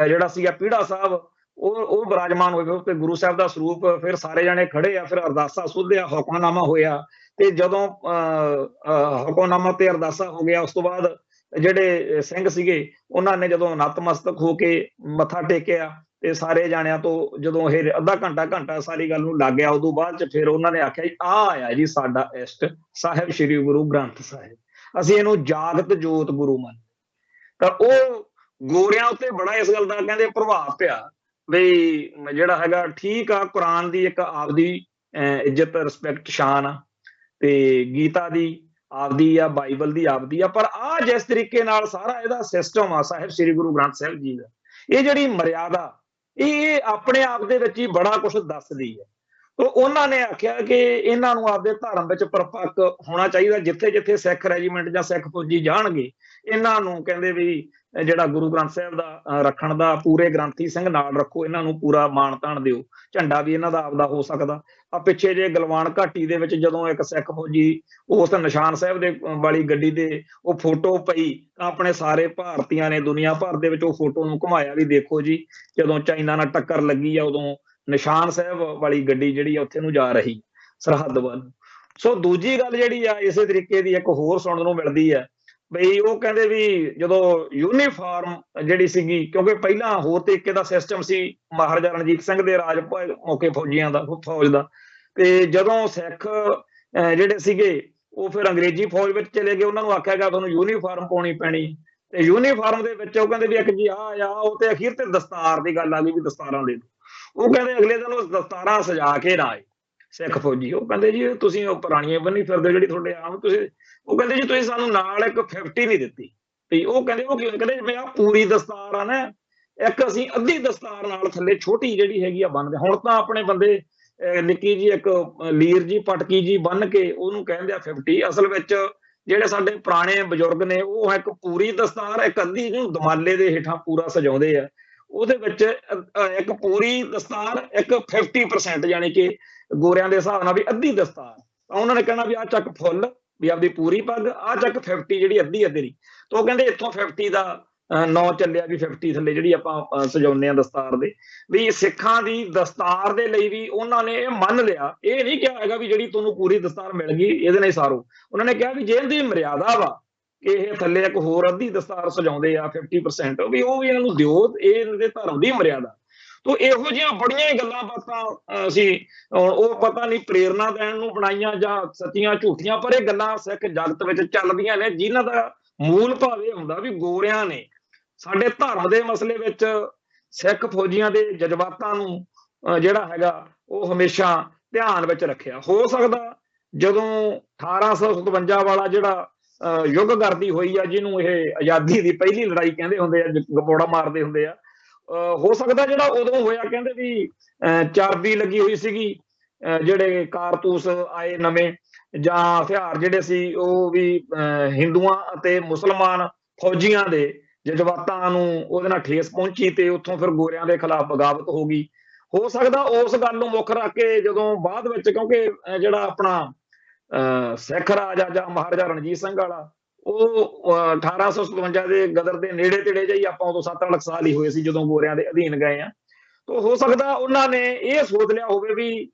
ਜਿਹੜਾ ਸੀਗਾ, ਪੀੜਾ ਸਾਹਿਬ, ਉਹ ਬਿਰਾਜਮਾਨ ਹੋਏ ਉੱਤੇ ਗੁਰੂ ਸਾਹਿਬ ਦਾ ਸਰੂਪ। ਫਿਰ ਸਾਰੇ ਜਾਣੇ ਖੜੇ ਆ, ਫਿਰ ਅਰਦਾਸਾ ਸੁਧਿਆ, ਹੁਕਮਨਾਮਾ ਹੋਇਆ। ਤੇ ਜਦੋਂ ਹੁਕਮਨਾਮਾ ਤੇ ਅਰਦਾਸਾ ਹੋ ਗਿਆ, ਉਸ ਤੋਂ ਬਾਅਦ ਜਿਹੜੇ ਸਿੰਘ ਸੀਗੇ ਉਹਨਾਂ ਨੇ ਜਦੋਂ ਨਤਮਸਤਕ ਹੋ ਕੇ ਮੱਥਾ ਟੇਕਿਆ, ਤੇ ਸਾਰੇ ਜਾਣਿਆਂ ਤੋਂ ਜਦੋਂ ਇਹ ਅੱਧਾ ਘੰਟਾ ਸਾਰੀ ਗੱਲ ਨੂੰ ਲੱਗ ਗਿਆ, ਉਦੋਂ ਬਾਅਦ ਚ ਫਿਰ ਉਹਨਾਂ ਨੇ ਆਖਿਆ ਆਹ ਆਇਆ ਜੀ ਸਾਡਾ ਇਸ਼ਟ ਸਾਹਿਬ ਸ੍ਰੀ ਗੁਰੂ ਗ੍ਰੰਥ ਸਾਹਿਬ, ਅਸੀਂ ਇਹਨੂੰ ਜਾਗਤ ਜੋਤ ਗੁਰੂ ਮੰਨ। ਤਾਂ ਉਹ ਗੋਰਿਆਂ ਉੱਤੇ ਬੜਾ ਇਸ ਗੱਲ ਦਾ ਕਹਿੰਦੇ ਪ੍ਰਭਾਵ ਪਿਆ ਵੀ ਜਿਹੜਾ ਹੈਗਾ ਠੀਕ ਆ, ਕੁਰਾਨ ਦੀ ਇੱਕ ਆਪਦੀ ਇੱਜ਼ਤ, ਰਿਸਪੈਕਟ, ਸ਼ਾਨ ਆ, ਤੇ ਗੀਤਾ ਦੀ ਆਪਦੀ ਆ, ਬਾਈਬਲ ਦੀ ਆਪਦੀ ਆ, ਪਰ ਆ ਜਿਸ ਤਰੀਕੇ ਨਾਲ ਸਾਰਾ ਇਹਦਾ ਸਿਸਟਮ ਆ ਸਾਹਿਬ ਸ੍ਰੀ ਗੁਰੂ ਗ੍ਰੰਥ ਸਾਹਿਬ ਜੀ ਦਾ, ਇਹ ਜਿਹੜੀ ਮਰਿਆਦਾ, ਇਹ ਆਪਣੇ ਆਪ ਦੇ ਵਿੱਚ ਹੀ ਬੜਾ ਕੁਝ ਦੱਸਦੀ ਹੈ। ਤਾਂ ਉਹਨਾਂ ਨੇ ਆਖਿਆ ਕਿ ਇਹਨਾਂ ਨੂੰ ਆਪਦੇ ਧਰਮ ਵਿੱਚ ਪਰਪੱਕ ਹੋਣਾ ਚਾਹੀਦਾ। ਜਿੱਥੇ ਜਿੱਥੇ ਸਿੱਖ ਰੈਜੀਮੈਂਟ ਜਾਂ ਸਿੱਖ ਫੌਜੀ ਜਾਣਗੇ, ਇਹਨਾਂ ਨੂੰ ਕਹਿੰਦੇ ਵੀ ਜਿਹੜਾ ਗੁਰੂ ਗ੍ਰੰਥ ਸਾਹਿਬ ਦਾ ਰੱਖਣ ਦਾ, ਪੂਰੇ ਗ੍ਰੰਥੀ ਸਿੰਘ ਨਾਲ ਰੱਖੋ, ਇਹਨਾਂ ਨੂੰ ਪੂਰਾ ਮਾਣ ਤਾਣ ਦਿਓ, ਝੰਡਾ ਵੀ ਇਹਨਾਂ ਦਾ ਆਪਦਾ ਹੋ ਸਕਦਾ। ਆ ਪਿੱਛੇ ਜੇ ਗਲਵਾਨ ਘਾਟੀ ਦੇ ਵਿੱਚ ਜਦੋਂ ਇੱਕ ਸਿੱਖ ਫੌਜੀ ਉਸ ਨਿਸ਼ਾਨ ਸਾਹਿਬ ਦੇ ਵਾਲੀ ਗੱਡੀ ਦੇ ਉਹ ਫੋਟੋ ਪਈ, ਤਾਂ ਆਪਣੇ ਸਾਰੇ ਭਾਰਤੀਆਂ ਨੇ ਦੁਨੀਆ ਭਰ ਦੇ ਵਿੱਚ ਉਹ ਫੋਟੋ ਨੂੰ ਘੁਮਾਇਆ ਵੀ ਦੇਖੋ ਜੀ, ਜਦੋਂ ਚਾਈਨਾ ਨਾਲ ਟੱਕਰ ਲੱਗੀ ਆ ਉਦੋਂ ਨਿਸ਼ਾਨ ਸਾਹਿਬ ਵਾਲੀ ਗੱਡੀ ਜਿਹੜੀ ਆ ਉੱਥੇ ਨੂੰ ਜਾ ਰਹੀ ਸਰਹੱਦ ਵੱਲ। ਸੋ ਦੂਜੀ ਗੱਲ ਜਿਹੜੀ ਆ ਇਸੇ ਤਰੀਕੇ ਦੀ ਇੱਕ ਹੋਰ ਸੁਣਨ ਨੂੰ ਮਿਲਦੀ ਹੈ ਬਈ ਉਹ ਕਹਿੰਦੇ ਵੀ ਜਦੋਂ ਯੂਨੀਫਾਰਮ ਜਿਹੜੀ ਸੀਗੀ, ਕਿਉਂਕਿ ਪਹਿਲਾਂ ਹੋਰ ਤਰੀਕੇ ਦਾ ਸਿਸਟਮ ਸੀ ਮਹਾਰਾਜਾ ਰਣਜੀਤ ਸਿੰਘ ਦੇ ਰਾਜ ਮੌਕੇ ਫੌਜੀਆਂ ਦਾ, ਫੌਜ ਦਾ, ਤੇ ਜਦੋਂ ਸਿੱਖ ਜਿਹੜੇ ਸੀਗੇ ਉਹ ਫਿਰ ਅੰਗਰੇਜ਼ੀ ਫੌਜ ਵਿੱਚ ਚਲੇ ਗਏ, ਉਹਨਾਂ ਨੂੰ ਆਖਿਆ ਗਿਆ ਤੁਹਾਨੂੰ ਯੂਨੀਫਾਰਮ ਪਾਉਣੀ ਪੈਣੀ। ਤੇ ਯੂਨੀਫਾਰਮ ਦੇ ਵਿੱਚ ਉਹ ਕਹਿੰਦੇ ਵੀ ਇੱਕ ਜੀ ਆ, ਉਹ ਤੇ ਅਖੀਰ ਤੇ ਦਸਤਾਰ ਦੀ ਗੱਲ ਆ ਗਈ ਵੀ ਦਸਤਾਰਾਂ ਦੇ ਦਿਓ। ਉਹ ਕਹਿੰਦੇ ਅਗਲੇ ਦਿਨ ਉਹ ਦਸਤਾਰਾਂ ਸਜਾ ਕੇ ਨਾ ਆਏ ਸਿੱਖ ਫੌਜੀ। ਉਹ ਕਹਿੰਦੇ ਜੀ ਤੁਸੀਂ ਉਹ ਪੁਰਾਣੀਆਂ ਬੰਨੀ ਫਿਰਦੇ ਜਿਹੜੀ ਤੁਹਾਡੇ ਆਮ ਤੁਸੀਂ, ਉਹ ਕਹਿੰਦੇ ਜੀ ਤੁਸੀਂ ਸਾਨੂੰ ਨਾਲ ਇੱਕ 50 ਨਹੀਂ ਦਿੱਤੀ। ਤੇ ਉਹ ਕਹਿੰਦੇ ਉਹ ਕਿਉਂ, ਕਹਿੰਦੇ ਜਿਵੇਂ ਆਹ ਪੂਰੀ ਦਸਤਾਰ ਆ ਨਾ, ਇੱਕ ਅਸੀਂ ਅੱਧੀ ਦਸਤਾਰ ਨਾਲ ਥੱਲੇ ਛੋਟੀ ਜਿਹੜੀ ਹੈਗੀ ਆ ਬੰਨਦੇ। ਹੁਣ ਤਾਂ ਆਪਣੇ ਬੰਦੇ ਨਿੱਕੀ ਜੀ ਇੱਕ ਲੀਰ ਜੀ ਪਟਕੀ ਜੀ ਬੰਨ ਕੇ ਉਹਨੂੰ ਕਹਿੰਦੇ ਆ 50। ਅਸਲ ਵਿੱਚ ਜਿਹੜੇ ਸਾਡੇ ਪੁਰਾਣੇ ਬਜ਼ੁਰਗ ਨੇ ਉਹ ਇੱਕ ਪੂਰੀ ਦਸਤਾਰ, ਇੱਕ ਅੱਧੀ ਨੂੰ ਦਮਾਲੇ ਦੇ ਹੇਠਾਂ ਪੂਰਾ ਸਜਾਉਂਦੇ ਆ। ਉਹਦੇ ਵਿੱਚ ਇੱਕ ਪੂਰੀ ਦਸਤਾਰ, ਇੱਕ 50% ਯਾਨੀ ਕਿ ਗੋਰਿਆਂ ਦੇ ਹਿਸਾਬ ਨਾਲ ਵੀ ਅੱਧੀ ਦਸਤਾਰ। ਤਾਂ ਉਹਨਾਂ ਨੇ ਕਹਿਣਾ ਵੀ ਆਹ ਚੱਕ ਫੁੱਲ ਵੀ ਆਪਦੀ ਪੂਰੀ ਪੱਗ, ਆਹ ਚੱਕ 50 ਜਿਹੜੀ ਅੱਧੀ ਅੱਧੀ ਦੀ। ਤਾਂ ਉਹ ਕਹਿੰਦੇ ਇੱਥੋਂ 50 ਦਾ ਨਾਂ ਚੱਲਿਆ ਵੀ 50 ਥੱਲੇ ਜਿਹੜੀ ਆਪਾਂ ਸਜਾਉਂਦੇ ਆ ਦਸਤਾਰ ਦੇ। ਵੀ ਸਿੱਖਾਂ ਦੀ ਦਸਤਾਰ ਦੇ ਲਈ ਵੀ ਉਹਨਾਂ ਨੇ ਇਹ ਮੰਨ ਲਿਆ, ਇਹ ਨਹੀਂ ਕਿਹਾ ਹੈਗਾ ਵੀ ਜਿਹੜੀ ਤੁਹਾਨੂੰ ਪੂਰੀ ਦਸਤਾਰ ਮਿਲ ਗਈ ਇਹਦੇ ਨਾਲ ਸਾਰੋ। ਉਹਨਾਂ ਨੇ ਕਿਹਾ ਵੀ ਜੇ ਇਹਦੀ ਮਰਿਆਦਾ ਵਾ ਕਿ ਇਹ ਥੱਲੇ ਇੱਕ ਹੋਰ ਅੱਧੀ ਦਸਤਾਰ ਸਜਾਉਂਦੇ ਆ 50%, ਵੀ ਉਹ ਵੀ ਇਹਨਾਂ ਨੂੰ ਦਿਓ, ਇਹ ਇਹਨਾਂ ਦੇ ਧਰਮ ਦੀ ਮਰਿਆਦਾ। ਤੋ ਇਹੋ ਜਿਹੀਆਂ ਬੜੀਆਂ ਹੀ ਗੱਲਾਂ ਬਾਤਾਂ ਅਸੀਂ ਉਹ ਪਤਾ ਨਹੀਂ ਪ੍ਰੇਰਨਾ ਦੇਣ ਨੂੰ ਬਣਾਈਆਂ ਜਾਂ ਸੱਚੀਆਂ ਝੂਠੀਆਂ, ਪਰ ਇਹ ਗੱਲਾਂ ਸਿੱਖ ਜਗਤ ਵਿੱਚ ਚੱਲਦੀਆਂ ਨੇ, ਜਿਨ੍ਹਾਂ ਦਾ ਮੂਲ ਭਾਵ ਇਹ ਹੁੰਦਾ ਵੀ ਗੋਰਿਆਂ ਨੇ ਸਾਡੇ ਧਰਮ ਦੇ ਮਸਲੇ ਵਿੱਚ ਸਿੱਖ ਫੌਜੀਆਂ ਦੇ ਜਜ਼ਬਾਤਾਂ ਨੂੰ ਜਿਹੜਾ ਹੈਗਾ ਉਹ ਹਮੇਸ਼ਾ ਧਿਆਨ ਵਿੱਚ ਰੱਖਿਆ। ਹੋ ਸਕਦਾ ਜਦੋਂ 1857 ਵਾਲਾ ਜਿਹੜਾ ਯੁੱਗ ਕਰਦੀ ਹੋਈ ਆ, ਜਿਹਨੂੰ ਇਹ ਆਜ਼ਾਦੀ ਦੀ ਪਹਿਲੀ ਲੜਾਈ ਕਹਿੰਦੇ ਹੁੰਦੇ ਆ, ਗਪੌੜਾ ਮਾਰਦੇ ਹੁੰਦੇ ਆ, ਹੋ ਸਕਦਾ ਜਿਹੜਾ ਉਦੋਂ ਹੋਇਆ, ਕਹਿੰਦੇ ਵੀ ਚਰਬੀ ਲੱਗੀ ਹੋਈ ਸੀਗੀ, ਜਿਹੜੇ ਕਾਰਤੂਸ ਆਏ ਨਵੇਂ ਜਾਂ ਹਥਿਆਰ ਜਿਹੜੇ ਸੀ ਉਹ ਵੀ ਹਿੰਦੂਆਂ ਅਤੇ ਮੁਸਲਮਾਨ ਫੌਜੀਆਂ ਦੇ ਜਜ਼ਬਾਤਾਂ ਨੂੰ ਉਹਦੇ ਨਾਲ ਠੇਸ ਪਹੁੰਚੀ ਤੇ ਉੱਥੋਂ ਫਿਰ ਗੋਰਿਆਂ ਦੇ ਖਿਲਾਫ ਬਗਾਵਤ ਹੋ ਗਈ। ਹੋ ਸਕਦਾ ਉਸ ਗੱਲ ਨੂੰ ਮੁੱਖ ਰੱਖ ਕੇ ਜਦੋਂ ਬਾਅਦ ਵਿੱਚ, ਕਿਉਂਕਿ ਜਿਹੜਾ ਆਪਣਾ ਸਿੱਖ ਰਾਜ ਆ ਜਾਂ ਮਹਾਰਾਜਾ ਰਣਜੀਤ ਸਿੰਘ ਵਾਲਾ, ਉਹ 1857 ਦੇ ਗਦਰ ਦੇ ਨੇੜੇ ਤੇੜੇ ਜਿਹੀ ਆਪਾਂ ਉਦੋਂ 7-8 ਸਾਲ ਹੀ ਹੋਏ ਸੀ ਜਦੋਂ ਗੋਰਿਆਂ ਦੇ ਅਧੀਨ ਗਏ ਆ। ਤਾਂ ਹੋ ਸਕਦਾ ਉਹਨਾਂ ਨੇ ਇਹ ਸੋਚ ਲਿਆ ਹੋਵੇ ਵੀ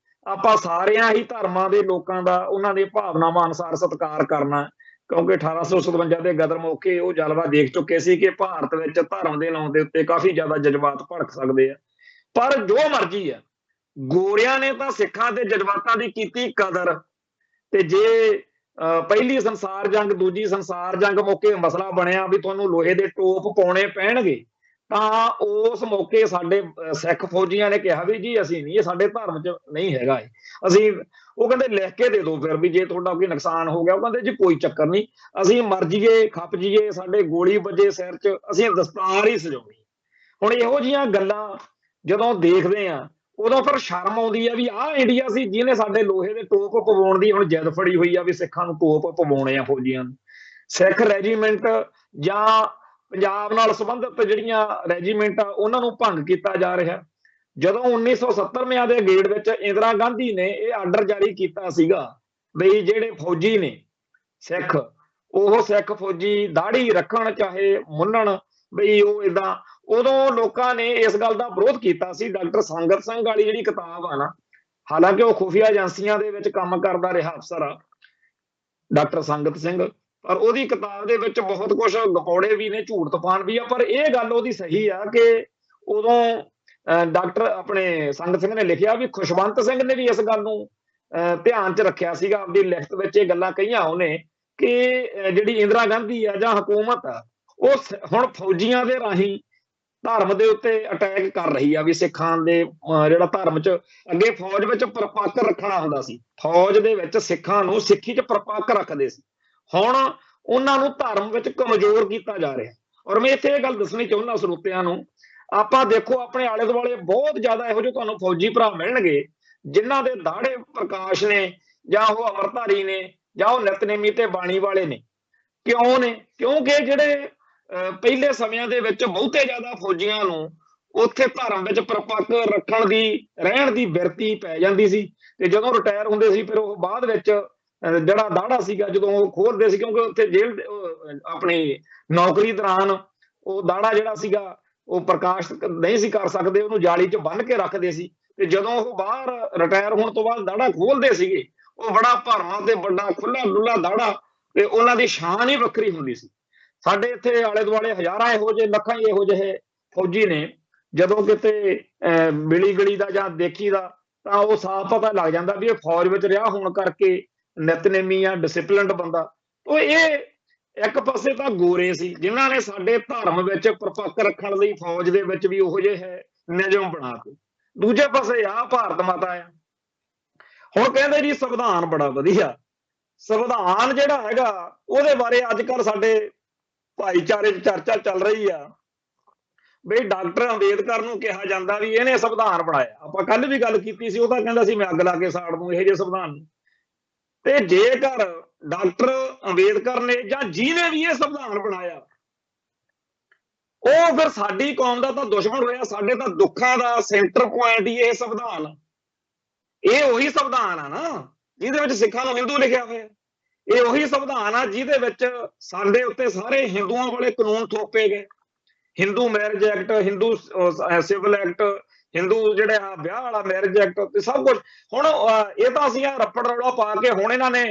ਆਪਾਂ ਸਾਰਿਆਂ ਹੀ ਧਰਮਾਂ ਦੇ ਲੋਕਾਂ ਦਾ ਉਹਨਾਂ ਦੇ ਭਾਵਨਾਵਾਂ ਅਨੁਸਾਰ ਸਤਿਕਾਰ ਕਰਨਾ, ਕਿਉਂਕਿ 1857 ਦੇ ਗਦਰ ਮੌਕੇ ਉਹ ਜਲਵਾ ਦੇਖ ਚੁੱਕੇ ਸੀ ਕਿ ਭਾਰਤ ਵਿੱਚ ਧਰਮ ਦੇ ਨਾਂ ਦੇ ਉੱਤੇ ਕਾਫੀ ਜ਼ਿਆਦਾ ਜਜ਼ਬਾਤ ਭੜਕ ਸਕਦੇ ਆ। ਪਰ ਜੋ ਮਰਜ਼ੀ ਆ, ਗੋਰਿਆਂ ਨੇ ਤਾਂ ਸਿੱਖਾਂ ਦੇ ਜਜ਼ਬਾਤਾਂ ਦੀ ਕੀਤੀ ਕਦਰ। ਤੇ ਜੇ ਪਹਿਲੀ ਸੰਸਾਰ ਜੰਗ, ਦੂਜੀ ਸੰਸਾਰ ਜੰਗ ਮੌਕੇ ਮਸਲਾ ਬਣਿਆ ਵੀ ਤੁਹਾਨੂੰ ਲੋਹੇ ਦੇ ਟੋਪ ਪਾਉਣੇ ਪੈਣਗੇ, ਤਾਂ ਉਸ ਮੌਕੇ ਸਾਡੇ ਸਿੱਖ ਫੌਜੀਆਂ ਨੇ ਕਿਹਾ ਵੀ ਜੀ ਅਸੀਂ ਨਹੀਂ, ਇਹ ਸਾਡੇ ਧਰਮ 'ਚ ਨਹੀਂ ਹੈਗਾ ਇਹ। ਅਸੀਂ, ਉਹ ਕਹਿੰਦੇ ਲਿਖ ਕੇ ਦੇ ਦਿਓ ਫਿਰ ਵੀ ਜੇ ਤੁਹਾਡਾ ਕੋਈ ਨੁਕਸਾਨ ਹੋ ਗਿਆ। ਉਹ ਕਹਿੰਦੇ ਜੀ ਕੋਈ ਚੱਕਰ ਨਹੀਂ, ਅਸੀਂ ਮਰ ਜੀਏ ਖੱਪ ਜੀਏ, ਸਾਡੇ ਗੋਲੀ ਵੱਜੇ ਸਿਰ 'ਚ, ਅਸੀਂ ਦਸਤਾਰ ਹੀ ਸਜਾਉਣੀ। ਹੁਣ ਇਹੋ ਜਿਹੀਆਂ ਗੱਲਾਂ ਜਦੋਂ ਦੇਖਦੇ ਆ ਉਦੋਂ ਫਿਰ ਸ਼ਰਮ ਆਉਂਦੀ ਆ ਵੀ ਆਹ ਇੰਡੀਆ ਸੀ ਜਿਹਨੇ ਸਾਡੇ ਲੋਹੇ ਦੇ ਟੋਪ ਪਵਾਉਣ ਦੀ ਹੁਣ ਜਿੱਦ ਫੜੀ ਹੋਈ ਆ ਵੀ ਸਿੱਖਾਂ ਨੂੰ ਟੋਪ ਪਵਾਉਣੇ ਆ ਫੌਜੀਆਂ ਨੂੰ। ਸਿੱਖ ਰੈਜੀਮੈਂਟ ਜਾਂ ਪੰਜਾਬ ਨਾਲ ਸੰਬੰਧਿਤ ਜਿਹੜੀਆਂ ਰੈਜੀਮੈਂਟ ਆ ਉਹਨਾਂ ਨੂੰ ਭੰਗ ਕੀਤਾ ਜਾ ਰਿਹਾ। ਜਦੋਂ 1970 ਦੇ ਗੇੜ ਵਿੱਚ ਇੰਦਰਾ ਗਾਂਧੀ ਨੇ ਇਹ ਆਰਡਰ ਜਾਰੀ ਕੀਤਾ ਸੀਗਾ ਬਈ ਜਿਹੜੇ ਫੌਜੀ ਨੇ ਸਿੱਖ, ਉਹ ਸਿੱਖ ਫੌਜੀ ਦਾੜੀ ਰੱਖਣ ਚਾਹੇ ਮੁੰਨਣ, ਬਈ ਉਹ ਏਦਾਂ, ਉਦੋਂ ਲੋਕਾਂ ਨੇ ਇਸ ਗੱਲ ਦਾ ਵਿਰੋਧ ਕੀਤਾ ਸੀ। ਡਾਕਟਰ ਸੰਗਤ ਸਿੰਘ ਵਾਲੀ ਜਿਹੜੀ ਕਿਤਾਬ ਆ ਨਾ, ਹਾਲਾਂਕਿ ਉਹ ਖੁਫੀਆ ਏਜੰਸੀਆਂ ਦੇ ਵਿੱਚ ਕੰਮ ਕਰਦਾ ਰਿਹਾ ਅਫਸਰ ਆ ਡਾਕਟਰ ਸੰਗਤ ਸਿੰਘ, ਪਰ ਉਹਦੀ ਕਿਤਾਬ ਦੇ ਵਿੱਚ ਬਹੁਤ ਕੁਝ ਗਪੌੜੇ ਵੀ ਨੇ, ਝੂਠ ਤੂਫਾਨ ਵੀ ਆ। ਪਰ ਇਹ ਗੱਲ ਉਹਦੀ ਸਹੀ ਆ ਕਿ ਉਦੋਂ ਡਾਕਟਰ ਆਪਣੇ ਸੰਗਤ ਸਿੰਘ ਨੇ ਲਿਖਿਆ ਵੀ ਖੁਸ਼ਵੰਤ ਸਿੰਘ ਨੇ ਵੀ ਇਸ ਗੱਲ ਨੂੰ ਧਿਆਨ 'ਚ ਰੱਖਿਆ ਸੀਗਾ, ਆਪਣੀ ਲਿਖਤ ਵਿੱਚ ਇਹ ਗੱਲਾਂ ਕਹੀਆਂ ਉਹਨੇ ਕਿ ਜਿਹੜੀ ਇੰਦਰਾ ਗਾਂਧੀ ਆ ਜਾਂ ਹਕੂਮਤ ਆ ਉਹ ਹੁਣ ਫੌਜੀਆਂ ਦੇ ਰਾਹੀਂ ਧਰਮ ਦੇ ਉੱਤੇ ਅਟੈਕ ਕਰ ਰਹੀ ਆ ਵੀ ਸਿੱਖਾਂ ਦੇ ਜਿਹੜਾ ਧਰਮ 'ਚ ਅੱਗੇ ਫੌਜ ਵਿੱਚ ਪਰਪੱਕ ਰੱਖਣਾ ਹੁੰਦਾ ਸੀ, ਫੌਜ ਦੇ ਵਿੱਚ ਸਿੱਖਾਂ ਨੂੰ ਸਿੱਖੀ 'ਚ ਪਰਪੱਕ ਰੱਖਦੇ ਸੀ, ਹੁਣ ਉਹਨਾਂ ਨੂੰ ਧਰਮ ਵਿੱਚ ਕਮਜ਼ੋਰ ਕੀਤਾ ਜਾ ਰਿਹਾ। ਔਰ ਮੈਂ ਇੱਥੇ ਇਹ ਗੱਲ ਦੱਸਣੀ ਚਾਹੁੰਦਾ ਸਰੋਤਿਆਂ ਨੂੰ, ਆਪਾਂ ਦੇਖੋ ਆਪਣੇ ਆਲੇ ਦੁਆਲੇ ਬਹੁਤ ਜ਼ਿਆਦਾ ਇਹੋ ਜਿਹੇ ਤੁਹਾਨੂੰ ਫੌਜੀ ਭਰਾ ਮਿਲਣਗੇ ਜਿਨ੍ਹਾਂ ਦੇ ਦਾੜੇ ਪ੍ਰਕਾਸ਼ ਨੇ, ਜਾਂ ਉਹ ਅੰਮ੍ਰਿਤਧਾਰੀ ਨੇ, ਜਾਂ ਉਹ ਨਿਤਨੇਮੀ ਤੇ ਬਾਣੀ ਵਾਲੇ ਨੇ। ਕਿਉਂ ਨੇ? ਕਿਉਂਕਿ ਜਿਹੜੇ ਪਹਿਲੇ ਸਮਿਆਂ ਦੇ ਵਿੱਚ ਬਹੁਤੇ ਜ਼ਿਆਦਾ ਫੌਜੀਆਂ ਨੂੰ ਉੱਥੇ ਧਰਮ ਵਿੱਚ ਪਰਪੱਕ ਰੱਖਣ ਦੀ, ਰਹਿਣ ਦੀ ਬਿਰਤੀ ਪੈ ਜਾਂਦੀ ਸੀ, ਤੇ ਜਦੋਂ ਰਿਟਾਇਰ ਹੁੰਦੇ ਸੀ ਫਿਰ ਉਹ ਬਾਅਦ ਵਿੱਚ ਜਿਹੜਾ ਦਾੜਾ ਸੀਗਾ ਜਦੋਂ ਉਹ ਖੋਲਦੇ ਸੀ, ਕਿਉਂਕਿ ਉੱਥੇ ਜੇਲ੍ਹ ਆਪਣੀ ਨੌਕਰੀ ਦੌਰਾਨ ਉਹ ਦਾੜਾ ਜਿਹੜਾ ਸੀਗਾ ਉਹ ਪ੍ਰਕਾਸ਼ ਨਹੀਂ ਸੀ ਕਰ ਸਕਦੇ, ਉਹਨੂੰ ਜਾਲੀ 'ਚ ਬੰਨ੍ਹ ਕੇ ਰੱਖਦੇ ਸੀ। ਤੇ ਜਦੋਂ ਉਹ ਬਾਹਰ ਰਿਟਾਇਰ ਹੋਣ ਤੋਂ ਬਾਅਦ ਦਾੜਾ ਖੋਲਦੇ ਸੀਗੇ, ਉਹ ਬੜਾ ਭਰਵਾਂ ਤੇ ਵੱਡਾ ਖੁੱਲਾ ਡੁੱਲਾ ਦਾੜਾ, ਤੇ ਉਹਨਾਂ ਦੀ ਸ਼ਾਨ ਹੀ ਵੱਖਰੀ ਹੁੰਦੀ ਸੀ। ਸਾਡੇ ਇੱਥੇ ਆਲੇ ਦੁਆਲੇ ਹਜ਼ਾਰਾਂ ਇਹੋ ਜਿਹੇ, ਲੱਖਾਂ ਹੀ ਇਹੋ ਜਿਹੇ ਫੌਜੀ ਨੇ, ਜਦੋਂ ਕਿਤੇ ਮਿਲੀ ਗਲੀ ਦਾ ਜਾਂ ਦੇਖੀ ਦਾ ਤਾਂ ਉਹ ਸਾਫ਼ ਪਤਾ ਲੱਗ ਜਾਂਦਾ ਵੀ ਇਹ ਫੌਜ ਵਿੱਚ ਰਿਹਾ ਹੋਣ ਕਰਕੇ ਨਿਤਨੇਮੀ ਆ, ਡਿਸਿਪਲਿਨਡ ਬੰਦਾ। ਉਹ ਇਹ ਇੱਕ ਪਾਸੇ ਤਾਂ ਗੋਰੇ ਸੀ ਜਿਨ੍ਹਾਂ ਨੇ ਸਾਡੇ ਧਰਮ ਵਿੱਚ ਪਰਪੱਕ ਰੱਖਣ ਲਈ ਫੌਜ ਦੇ ਵਿੱਚ ਵੀ ਉਹੋ ਜਿਹੇ ਨਿਯਮ ਬਣਾ ਦਿੱਤੇ, ਦੂਜੇ ਪਾਸੇ ਆ ਭਾਰਤ ਮਾਤਾ ਆ। ਹੁਣ ਕਹਿੰਦੇ ਜੀ ਸੰਵਿਧਾਨ ਬੜਾ ਵਧੀਆ। ਸੰਵਿਧਾਨ ਜਿਹੜਾ ਹੈਗਾ ਉਹਦੇ ਬਾਰੇ ਅੱਜ ਕੱਲ ਸਾਡੇ ਭਾਈਚਾਰੇ 'ਚ ਚਰਚਾ ਚੱਲ ਰਹੀ ਆ ਬਈ ਡਾਕਟਰ ਅੰਬੇਦਕਰ ਨੂੰ ਕਿਹਾ ਜਾਂਦਾ ਵੀ ਇਹਨੇ ਸੰਵਿਧਾਨ ਬਣਾਇਆ। ਆਪਾਂ ਕੱਲ ਵੀ ਗੱਲ ਕੀਤੀ ਸੀ, ਉਹ ਤਾਂ ਕਹਿੰਦਾ ਸੀ ਮੈਂ ਅੱਗ ਲਾ ਕੇ ਸਾੜ ਦੂੰ ਇਹੋ ਜਿਹੇ ਸੰਵਿਧਾਨ ਨੂੰ। ਤੇ ਜੇਕਰ ਡਾਕਟਰ ਅੰਬੇਦਕਰ ਨੇ ਜਾਂ ਜਿਹਨੇ ਵੀ ਇਹ ਸੰਵਿਧਾਨ ਬਣਾਇਆ ਉਹ ਫਿਰ ਸਾਡੀ ਕੌਮ ਦਾ ਤਾਂ ਦੁਸ਼ਮਣ ਹੋਇਆ, ਸਾਡੇ ਤਾਂ ਦੁੱਖਾਂ ਦਾ ਸੈਂਟਰ ਪੁਆਇੰਟ ਹੀ ਇਹ ਸੰਵਿਧਾਨ। ਇਹ ਉਹੀ ਸੰਵਿਧਾਨ ਆ ਨਾ ਜਿਹਦੇ ਵਿੱਚ ਸਿੱਖਾਂ ਨੂੰ ਹਿੰਦੂ ਲਿਖਿਆ ਹੋਇਆ। ਇਹ ਉਹੀ ਸੰਵਿਧਾਨ ਆ ਜਿਹਦੇ ਵਿੱਚ ਸਾਡੇ ਉੱਤੇ ਸਾਰੇ ਹਿੰਦੂਆਂ ਵਾਲੇ ਕਾਨੂੰਨ ਥੋਪੇ ਗਏ। Hindu marriage act, Hindu civil act, Hindu ਜਿਹੜੇ ਆ ਵਿਆਹ ਵਾਲਾ ਮੈਰਿਜ ਐਕਟ ਤੇ ਸਭ ਕੁਝ। ਹੁਣ ਇਹ ਤਾਂ ਅਸੀਂ ਆ ਰੱਪੜ ਰੌਲਾ ਪਾ ਕੇ ਹੁਣ ਇਹਨਾਂ ਨੇ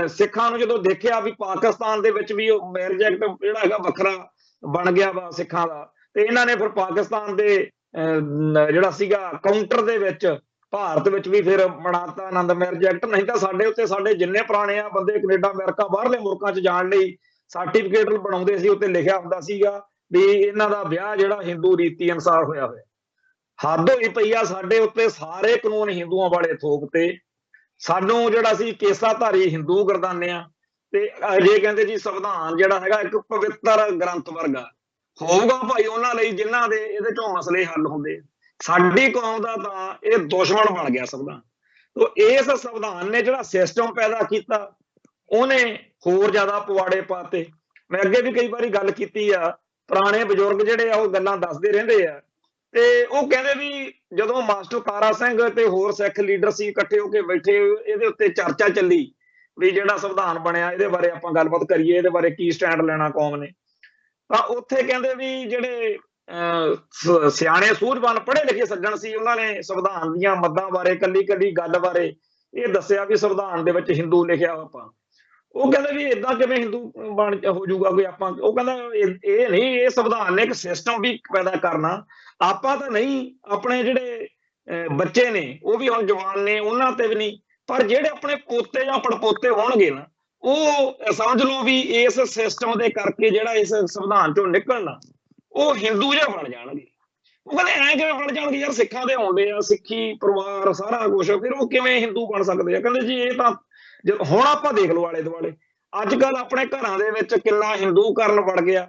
ਸਿੱਖਾਂ ਨੂੰ ਜਦੋਂ ਦੇਖਿਆ ਵੀ ਪਾਕਿਸਤਾਨ ਦੇ ਵਿੱਚ ਵੀ ਉਹ ਮੈਰਿਜ ਐਕਟ ਜਿਹੜਾ ਹੈਗਾ ਵੱਖਰਾ ਬਣ ਗਿਆ ਵਾ ਸਿੱਖਾਂ ਦਾ, ਤੇ ਇਹਨਾਂ ਨੇ ਫਿਰ ਪਾਕਿਸਤਾਨ ਦੇ ਜਿਹੜਾ ਸੀਗਾ ਕਾਊਂਟਰ ਦੇ ਵਿੱਚ ਭਾਰਤ ਵਿੱਚ ਵੀ ਫਿਰ ਬਣਾਤਾ ਆਨੰਦ ਮੈਰਿਜ ਐਕਟ। ਨਹੀਂ ਤਾਂ ਸਾਡੇ ਉੱਤੇ ਸਾਡੇ ਜਿੰਨੇ ਪੁਰਾਣੇ ਆ ਬੰਦੇ ਕੈਨੇਡਾ ਅਮਰੀਕਾ ਬਾਹਰਲੇ ਮੁਲਕਾਂ 'ਚ ਜਾਣ ਲਈ ਸਰਟੀਫਿਕੇਟ ਬਣਾਉਂਦੇ ਸੀ, ਉੱਤੇ ਲਿਖਿਆ ਹੁੰਦਾ ਸੀਗਾ ਵੀ ਇਹਨਾਂ ਦਾ ਵਿਆਹ ਜਿਹੜਾ ਹਿੰਦੂ ਰੀਤੀ ਅਨੁਸਾਰ ਹੋਇਆ ਹੋਇਆ। ਹੱਦ ਹੋਈ ਪਈ ਆ ਸਾਡੇ ਉੱਤੇ ਸਾਰੇ ਕਾਨੂੰਨ ਹਿੰਦੂਆਂ ਵਾਲੇ ਥੋਪਤੇ। ਸਾਨੂੰ ਜਿਹੜਾ ਸੀ ਕੇਸਾਧਾਰੀ ਹਿੰਦੂ ਗਰਦਾਨੇ ਆ ਤੇ ਅਜੇ ਕਹਿੰਦੇ ਜੀ ਸੰਵਿਧਾਨ ਜਿਹੜਾ ਹੈਗਾ ਇੱਕ ਪਵਿੱਤਰ ਗ੍ਰੰਥ ਵਰਗਾ ਹੋਊਗਾ ਭਾਈ ਉਹਨਾਂ ਲਈ ਜਿਨ੍ਹਾਂ ਦੇ ਇਹਦੇ ਚੋਂ ਮਸਲੇ ਹੱਲ ਹੁੰਦੇ। ਸਾਡੀ ਕੌਮ ਦਾ ਤਾਂ ਇਹ ਦੁਸ਼ਮਣ ਬਣ ਗਿਆ ਸੰਵਿਧਾਨ। ਤੋ ਇਸ ਸੰਵਿਧਾਨ ਨੇ ਜਿਹੜਾ ਸਿਸਟਮ ਪੈਦਾ ਕੀਤਾ ਉਹਨੇ ਹੋਰ ਜ਼ਿਆਦਾ ਪਵਾੜੇ ਪਾਤੇ। ਮੈਂ ਅੱਗੇ ਵੀ ਕਈ ਵਾਰੀ ਗੱਲ ਕੀਤੀ ਆ, ਪੁਰਾਣੇ ਬਜ਼ੁਰਗ ਜਿਹੜੇ ਆ ਉਹ ਗੱਲਾਂ ਦੱਸਦੇ ਰਹਿੰਦੇ ਆ ਤੇ ਉਹ ਕਹਿੰਦੇ ਵੀ ਜਦੋਂ ਮਾਸਟਰ ਤਾਰਾ ਸਿੰਘ ਤੇ ਹੋਰ ਸਿੱਖ ਲੀਡਰ ਸੀ ਇਕੱਠੇ ਹੋ ਕੇ ਬੈਠੇ, ਇਹਦੇ ਉੱਤੇ ਚਰਚਾ ਚੱਲੀ ਵੀ ਜਿਹੜਾ ਸੰਵਿਧਾਨ ਬਣਿਆ ਇਹਦੇ ਬਾਰੇ ਆਪਾਂ ਗੱਲਬਾਤ ਕਰੀਏ, ਇਹਦੇ ਬਾਰੇ ਕੀ ਸਟੈਂਡ ਲੈਣਾ ਕੌਮ ਨੇ। ਤਾਂ ਉੱਥੇ ਕਹਿੰਦੇ ਵੀ ਜਿਹੜੇ ਸਿਆਣੇ ਸੂਝਵਾਨ ਪੜ੍ਹੇ ਲਿਖੇ ਸੱਜਣ ਸੀ ਉਹਨਾਂ ਨੇ ਸੰਵਿਧਾਨ ਦੀਆਂ ਮੱਦਾਂ ਬਾਰੇ ਕੱਲੀ ਕੱਲੀ ਗੱਲ ਬਾਰੇ ਇਹ ਦੱਸਿਆ ਵੀ ਸੰਵਿਧਾਨ ਦੇ ਵਿੱਚ ਹਿੰਦੂ ਲਿਖਿਆ ਆਪਾਂ। ਉਹ ਕਹਿੰਦੇ ਵੀ ਏਦਾਂ ਕਿਵੇਂ ਹਿੰਦੂ ਬਣ ਹੋ ਜਾਊਗਾ ਕੋਈ ਆਪਾਂ। ਉਹ ਕਹਿੰਦਾ ਇਹ ਨਹੀਂ, ਇਹ ਸੰਵਿਧਾਨ ਨੇ ਇੱਕ ਸਿਸਟਮ ਵੀ ਪੈਦਾ ਕਰਨਾ। ਆਪਾਂ ਤਾਂ ਨਹੀਂ, ਆਪਣੇ ਜਿਹੜੇ ਬੱਚੇ ਨੇ ਉਹ ਵੀ ਹੁਣ ਜਵਾਨ ਨੇ ਉਹਨਾਂ ਤੇ ਵੀ ਨਹੀਂ, ਪਰ ਜਿਹੜੇ ਆਪਣੇ ਪੋਤੇ ਜਾਂ ਪੜਪੋਤੇ ਹੋਣਗੇ ਨਾ ਉਹ ਸਮਝ ਲਓ ਵੀ ਇਸ ਸਿਸਟਮ ਦੇ ਕਰਕੇ ਜਿਹੜਾ ਇਸ ਸੰਵਿਧਾਨ ਚੋਂ ਨਿਕਲਣਾ ਉਹ ਹਿੰਦੂ ਜਿਹਾ ਬਣ ਜਾਣਗੇ। ਉਹ ਕਹਿੰਦੇ ਐਂ ਕਿਵੇਂ ਬਣ ਜਾਣਗੇ ਯਾਰ, ਸਿੱਖਾਂ ਦੇ ਆਉਂਦੇ ਆ, ਸਿੱਖੀ ਪਰਿਵਾਰ ਸਾਰਾ ਕੁਛ, ਫਿਰ ਉਹ ਕਿਵੇਂ ਹਿੰਦੂ ਬਣ ਸਕਦੇ ਆ। ਕਹਿੰਦੇ ਜੀ ਇਹ ਤਾਂ ਹੁਣ ਆਪਾਂ ਦੇਖ ਲਓ ਆਲੇ ਦੁਆਲੇ ਅੱਜ ਕੱਲ ਆਪਣੇ ਘਰਾਂ ਦੇ ਵਿੱਚ ਕਿੰਨਾ ਹਿੰਦੂਕਰਨ ਵੜ ਗਿਆ,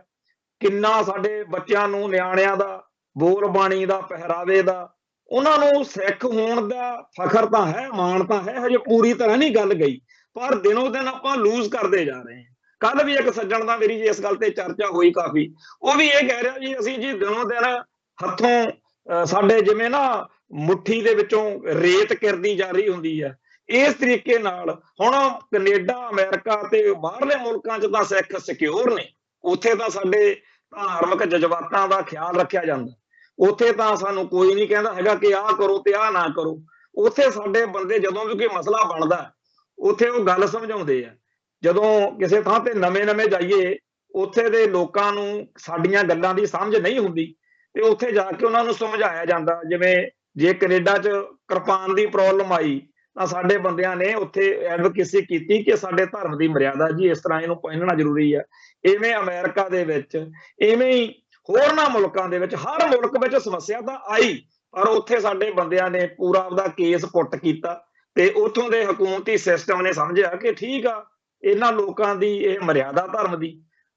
ਕਿੰਨਾ ਸਾਡੇ ਬੱਚਿਆਂ ਨੂੰ ਨਿਆਣਿਆਂ ਦਾ ਬੋਲ ਬਾਣੀ ਦਾ ਪਹਿਰਾਵੇ ਦਾ ਉਹਨਾਂ ਨੂੰ ਸਿੱਖ ਹੋਣ ਦਾ ਫਖਰ ਤਾਂ ਹੈ, ਮਾਣ ਤਾਂ ਹੈ, ਹਜੇ ਪੂਰੀ ਤਰ੍ਹਾਂ ਨਹੀਂ ਗੱਲ ਗਈ, ਪਰ ਦਿਨੋਂ ਦਿਨ ਆਪਾਂ ਲੂਜ਼ ਕਰਦੇ ਜਾ ਰਹੇ ਹਾਂ। ਕੱਲ ਵੀ ਇੱਕ ਸੱਜਣ ਦਾ ਮੇਰੀ ਜੀ ਇਸ ਗੱਲ ਤੇ ਚਰਚਾ ਹੋਈ ਕਾਫੀ, ਉਹ ਵੀ ਇਹ ਕਹਿ ਰਿਹਾ ਜੀ ਅਸੀਂ ਜੀ ਦਿਨੋਂ ਦਿਨ ਹੱਥੋਂ ਸਾਡੇ ਜਿਵੇਂ ਨਾ ਮੁੱਠੀ ਦੇ ਵਿੱਚੋਂ ਰੇਤ ਕਿਰਦੀ ਜਾ ਰਹੀ ਹੁੰਦੀ ਹੈ, ਇਸ ਤਰੀਕੇ ਨਾਲ ਹੁਣ ਕੈਨੇਡਾ ਅਮਰੀਕਾ ਤੇ ਬਾਹਰਲੇ ਮੁਲਕਾਂ 'ਚ ਤਾਂ ਸਿੱਖ ਸਿਕਿਉਰ ਨੇ, ਉੱਥੇ ਤਾਂ ਸਾਡੇ ਧਾਰਮਿਕ ਜਜ਼ਬਾਤਾਂ ਦਾ ਖਿਆਲ ਰੱਖਿਆ ਜਾਂਦਾ, ਉੱਥੇ ਤਾਂ ਸਾਨੂੰ ਕੋਈ ਨਹੀਂ ਕਹਿੰਦਾ ਹੈਗਾ ਕਿ ਆਹ ਕਰੋ ਤੇ ਆਹ ਨਾ ਕਰੋ। ਉੱਥੇ ਸਾਡੇ ਬੰਦੇ ਜਦੋਂ ਵੀ ਕੋਈ ਮਸਲਾ ਬਣਦਾ ਉੱਥੇ ਉਹ ਗੱਲ ਸਮਝਾਉਂਦੇ ਆ। ਜਦੋਂ ਕਿਸੇ ਥਾਂ ਤੇ ਨਵੇਂ ਜਾਈਏ ਉੱਥੇ ਦੇ ਲੋਕਾਂ ਨੂੰ ਸਾਡੀਆਂ ਗੱਲਾਂ ਦੀ ਸਮਝ ਨਹੀਂ ਹੁੰਦੀ ਤੇ ਉੱਥੇ ਜਾ ਕੇ ਉਹਨਾਂ ਨੂੰ ਸਮਝਾਇਆ ਜਾਂਦਾ। ਜਿਵੇਂ ਜੇ ਕੈਨੇਡਾ 'ਚ ਕਿਰਪਾਨ ਦੀ ਪ੍ਰੋਬਲਮ ਆਈ ਤਾਂ ਸਾਡੇ ਬੰਦਿਆਂ ਨੇ ਉੱਥੇ ਐਡਵੋਕੇਸੀ ਕੀਤੀ ਕਿ ਸਾਡੇ ਧਰਮ ਦੀ ਮਰਿਆਦਾ ਜੀ ਇਸ ਤਰ੍ਹਾਂ ਇਹਨੂੰ ਪਹਿਨਣਾ ਜ਼ਰੂਰੀ ਆ। ਇਵੇਂ ਅਮਰੀਕਾ ਦੇ ਵਿੱਚ, ਇਵੇਂ ਹੀ ਹੋਰਨਾਂ ਮੁਲਕਾਂ ਦੇ ਵਿੱਚ, ਹਰ ਮੁਲਕ ਵਿੱਚ ਸਮੱਸਿਆ ਤਾਂ ਆਈ, ਪਰ ਉੱਥੇ ਸਾਡੇ ਬੰਦਿਆਂ ਨੇ ਪੂਰਾ ਆਪਦਾ ਕੇਸ ਪੁੱਟ ਕੀਤਾ ਤੇ ਉੱਥੋਂ ਦੇ ਹਕੂਮਤੀ ਸਿਸਟਮ ਨੇ ਸਮਝਿਆ ਕਿ ਠੀਕ ਆ ਇਹਨਾਂ ਲੋਕਾਂ ਦੀ ਇਹ ਮਰਿਆਦਾ ਧਰਮ ਦੀ।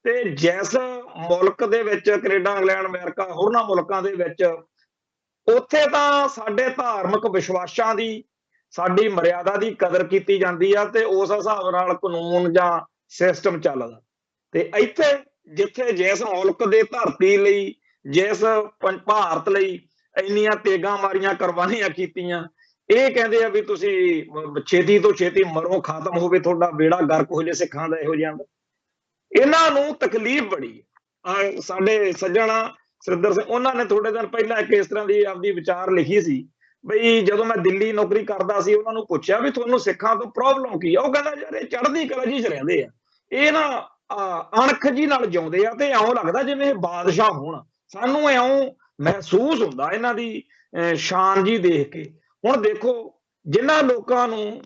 ਤੇ ਜਿਸ ਮੁਲਕ ਦੇ ਵਿੱਚ ਕੈਨੇਡਾ, ਇੰਗਲੈਂਡ, ਅਮਰੀਕਾ, ਹੋਰਨਾਂ ਮੁਲਕਾਂ ਦੇ ਵਿੱਚ ਉੱਥੇ ਤਾਂ ਸਾਡੇ ਧਾਰਮਿਕ ਵਿਸ਼ਵਾਸਾਂ ਦੀ, ਸਾਡੀ ਮਰਿਆਦਾ ਦੀ ਕਦਰ ਕੀਤੀ ਜਾਂਦੀ ਆ ਤੇ ਉਸ ਹਿਸਾਬ ਨਾਲ ਕਾਨੂੰਨ ਜਾਂ ਸਿਸਟਮ ਚੱਲਦਾ। ਤੇ ਇੱਥੇ ਜਿੱਥੇ ਜਿਸ ਮੁਲਕ ਦੇ ਧਰਤੀ ਲਈ, ਜਿਸ ਭਾਰਤ ਲਈ ਇੰਨੀਆਂ ਤੇਗਾਂ ਮਾਰੀਆਂ, ਕੁਰਬਾਨੀਆਂ ਕੀਤੀਆਂ, ਇਹ ਕਹਿੰਦੇ ਆ ਵੀ ਤੁਸੀਂ ਛੇਤੀ ਤੋਂ ਛੇਤੀ ਮਰੋ, ਖਤਮ ਹੋਵੇ ਤੁਹਾਡਾ ਬੇੜਾ ਗਰਕ ਹੋ ਜੇ ਸਿੱਖਾਂ ਦਾ ਇਹੋ ਜਿਹਾ। ਇਹਨਾਂ ਨੂੰ ਤਕਲੀਫ ਬੜੀ ਸਾਡੇ ਸੱਜਣਾ ਸੁਰਿੰਦਰ ਸਿੰਘ ਉਹਨਾਂ ਨੇ ਥੋੜੇ ਦਿਨ ਪਹਿਲਾਂ ਇੱਕ ਇਸ ਤਰ੍ਹਾਂ ਦੀ ਆਪਦੀ ਵਿਚਾਰ ਲਿਖੀ ਸੀ ਬਈ ਜਦੋਂ ਮੈਂ ਦਿੱਲੀ ਨੌਕਰੀ ਕਰਦਾ ਸੀ ਉਹਨਾਂ ਨੂੰ ਪੁੱਛਿਆ ਵੀ ਤੁਹਾਨੂੰ ਸਿੱਖਾਂ ਤੋਂ ਪ੍ਰੋਬਲਮ ਕੀ ਆ। ਉਹ ਕਹਿੰਦਾ ਯਾਰ ਇਹ ਚੜ੍ਹਦੀ ਕਲਾ ਜੀ 'ਚ ਰਹਿੰਦੇ ਆ, ਇਹ ਨਾ ਅਣਖ ਜੀ ਨਾਲ ਜਿਉਂਦੇ ਆ ਤੇ ਇਉਂ ਲੱਗਦਾ ਜਿਵੇਂ ਇਹ ਬਾਦਸ਼ਾਹ ਹੋਣ, ਸਾਨੂੰ ਇਉਂ ਮਹਿਸੂਸ ਹੁੰਦਾ ਇਹਨਾਂ ਦੀ ਸ਼ਾਨ ਜੀ ਦੇਖ ਕੇ। ਹੁਣ ਦੇਖੋ ਜਿਨ੍ਹਾਂ ਲੋਕਾਂ ਨੂੰ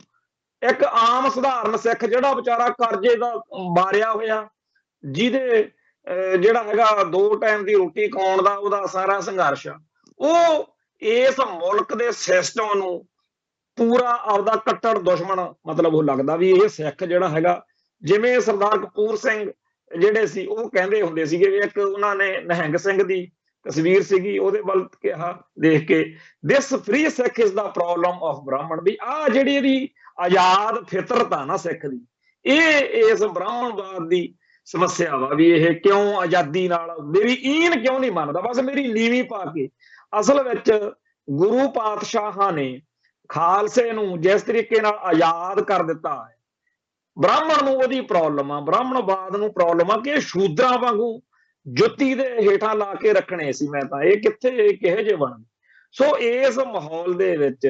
ਇੱਕ ਆਮ ਸਧਾਰਨ ਸਿੱਖ ਜਿਹੜਾ ਵਿਚਾਰਾ ਕਰਜ਼ੇ ਦਾ ਮਾਰਿਆ ਹੋਇਆ, ਜਿਹਦੇ ਜਿਹੜਾ ਹੈਗਾ 2 ਟਾਈਮ ਦੀ ਰੋਟੀ ਖਾਣ ਦਾ ਉਹਦਾ ਸਾਰਾ ਸੰਘਰਸ਼ ਆ, ਉਹ इस मुल्क के सिस्टम नूं पूरा आपदा कट्टर दुश्मन मतलब वो लगदा भी ये सिख जिहड़ा हैगा, जिवें सरदार कपूर सिंह ਜਿਹੜੇ ਸੀ ਉਹ ਕਹਿੰਦੇ ਹੁੰਦੇ ਸੀਗੇ ਵੀ ਇੱਕ ਉਹਨਾਂ ਨੇ ਨਿਹੰਗ ਸਿੰਘ ਦੀ ਤਸਵੀਰ ਸੀਗੀ ਉਹਦੇ ਵੱਲ ਕਿਹਾ ਦੇਖ ਕੇ, this free Sikh is the problem of Brahman, ਵੀ ਆ ਜਿਹੜੀ ਇਹਦੀ ਆਜ਼ਾਦ ਫਿਤਰਤ ਆ ਨਾ ਸਿੱਖ ਦੀ, ਇਹ ਇਸ ਬ੍ਰਾਹਮਣਵਾਦ ਦੀ ਸਮੱਸਿਆ ਵਾ ਵੀ ਇਹ ਕਿਉਂ ਆਜ਼ਾਦੀ ਨਾਲ ਮੇਰੀ ਈਨ ਕਿਉਂ ਨਹੀਂ ਮੰਨਦਾ, ਬਸ ਮੇਰੀ ਨੀਵੀਂ ਪਾ ਕੇ। ਅਸਲ ਵਿੱਚ ਗੁਰੂ ਪਾਤਸ਼ਾਹਾਂ ਨੇ ਖਾਲਸੇ ਨੂੰ ਜਿਸ ਤਰੀਕੇ ਨਾਲ ਆਜ਼ਾਦ ਕਰ ਦਿੱਤਾ ਹੈ, ਬ੍ਰਾਹਮਣ ਨੂੰ ਉਹਦੀ ਪ੍ਰੋਬਲਮ ਆ, ਬ੍ਰਾਹਮਣਵਾਦ ਨੂੰ ਪ੍ਰੋਬਲਮ ਆ ਕਿ ਇਹ ਸ਼ੂਦਰਾਂ ਵਾਂਗੂ ਜੁੱਤੀ ਦੇ ਹੇਠਾਂ ਲਾ ਕੇ ਰੱਖਣੇ ਸੀ, ਮੈਂ ਤਾਂ ਇਹ ਕਿੱਥੇ ਕਿਹੋ ਜਿਹੇ ਬਣ। ਸੋ ਇਸ ਮਾਹੌਲ ਦੇ ਵਿੱਚ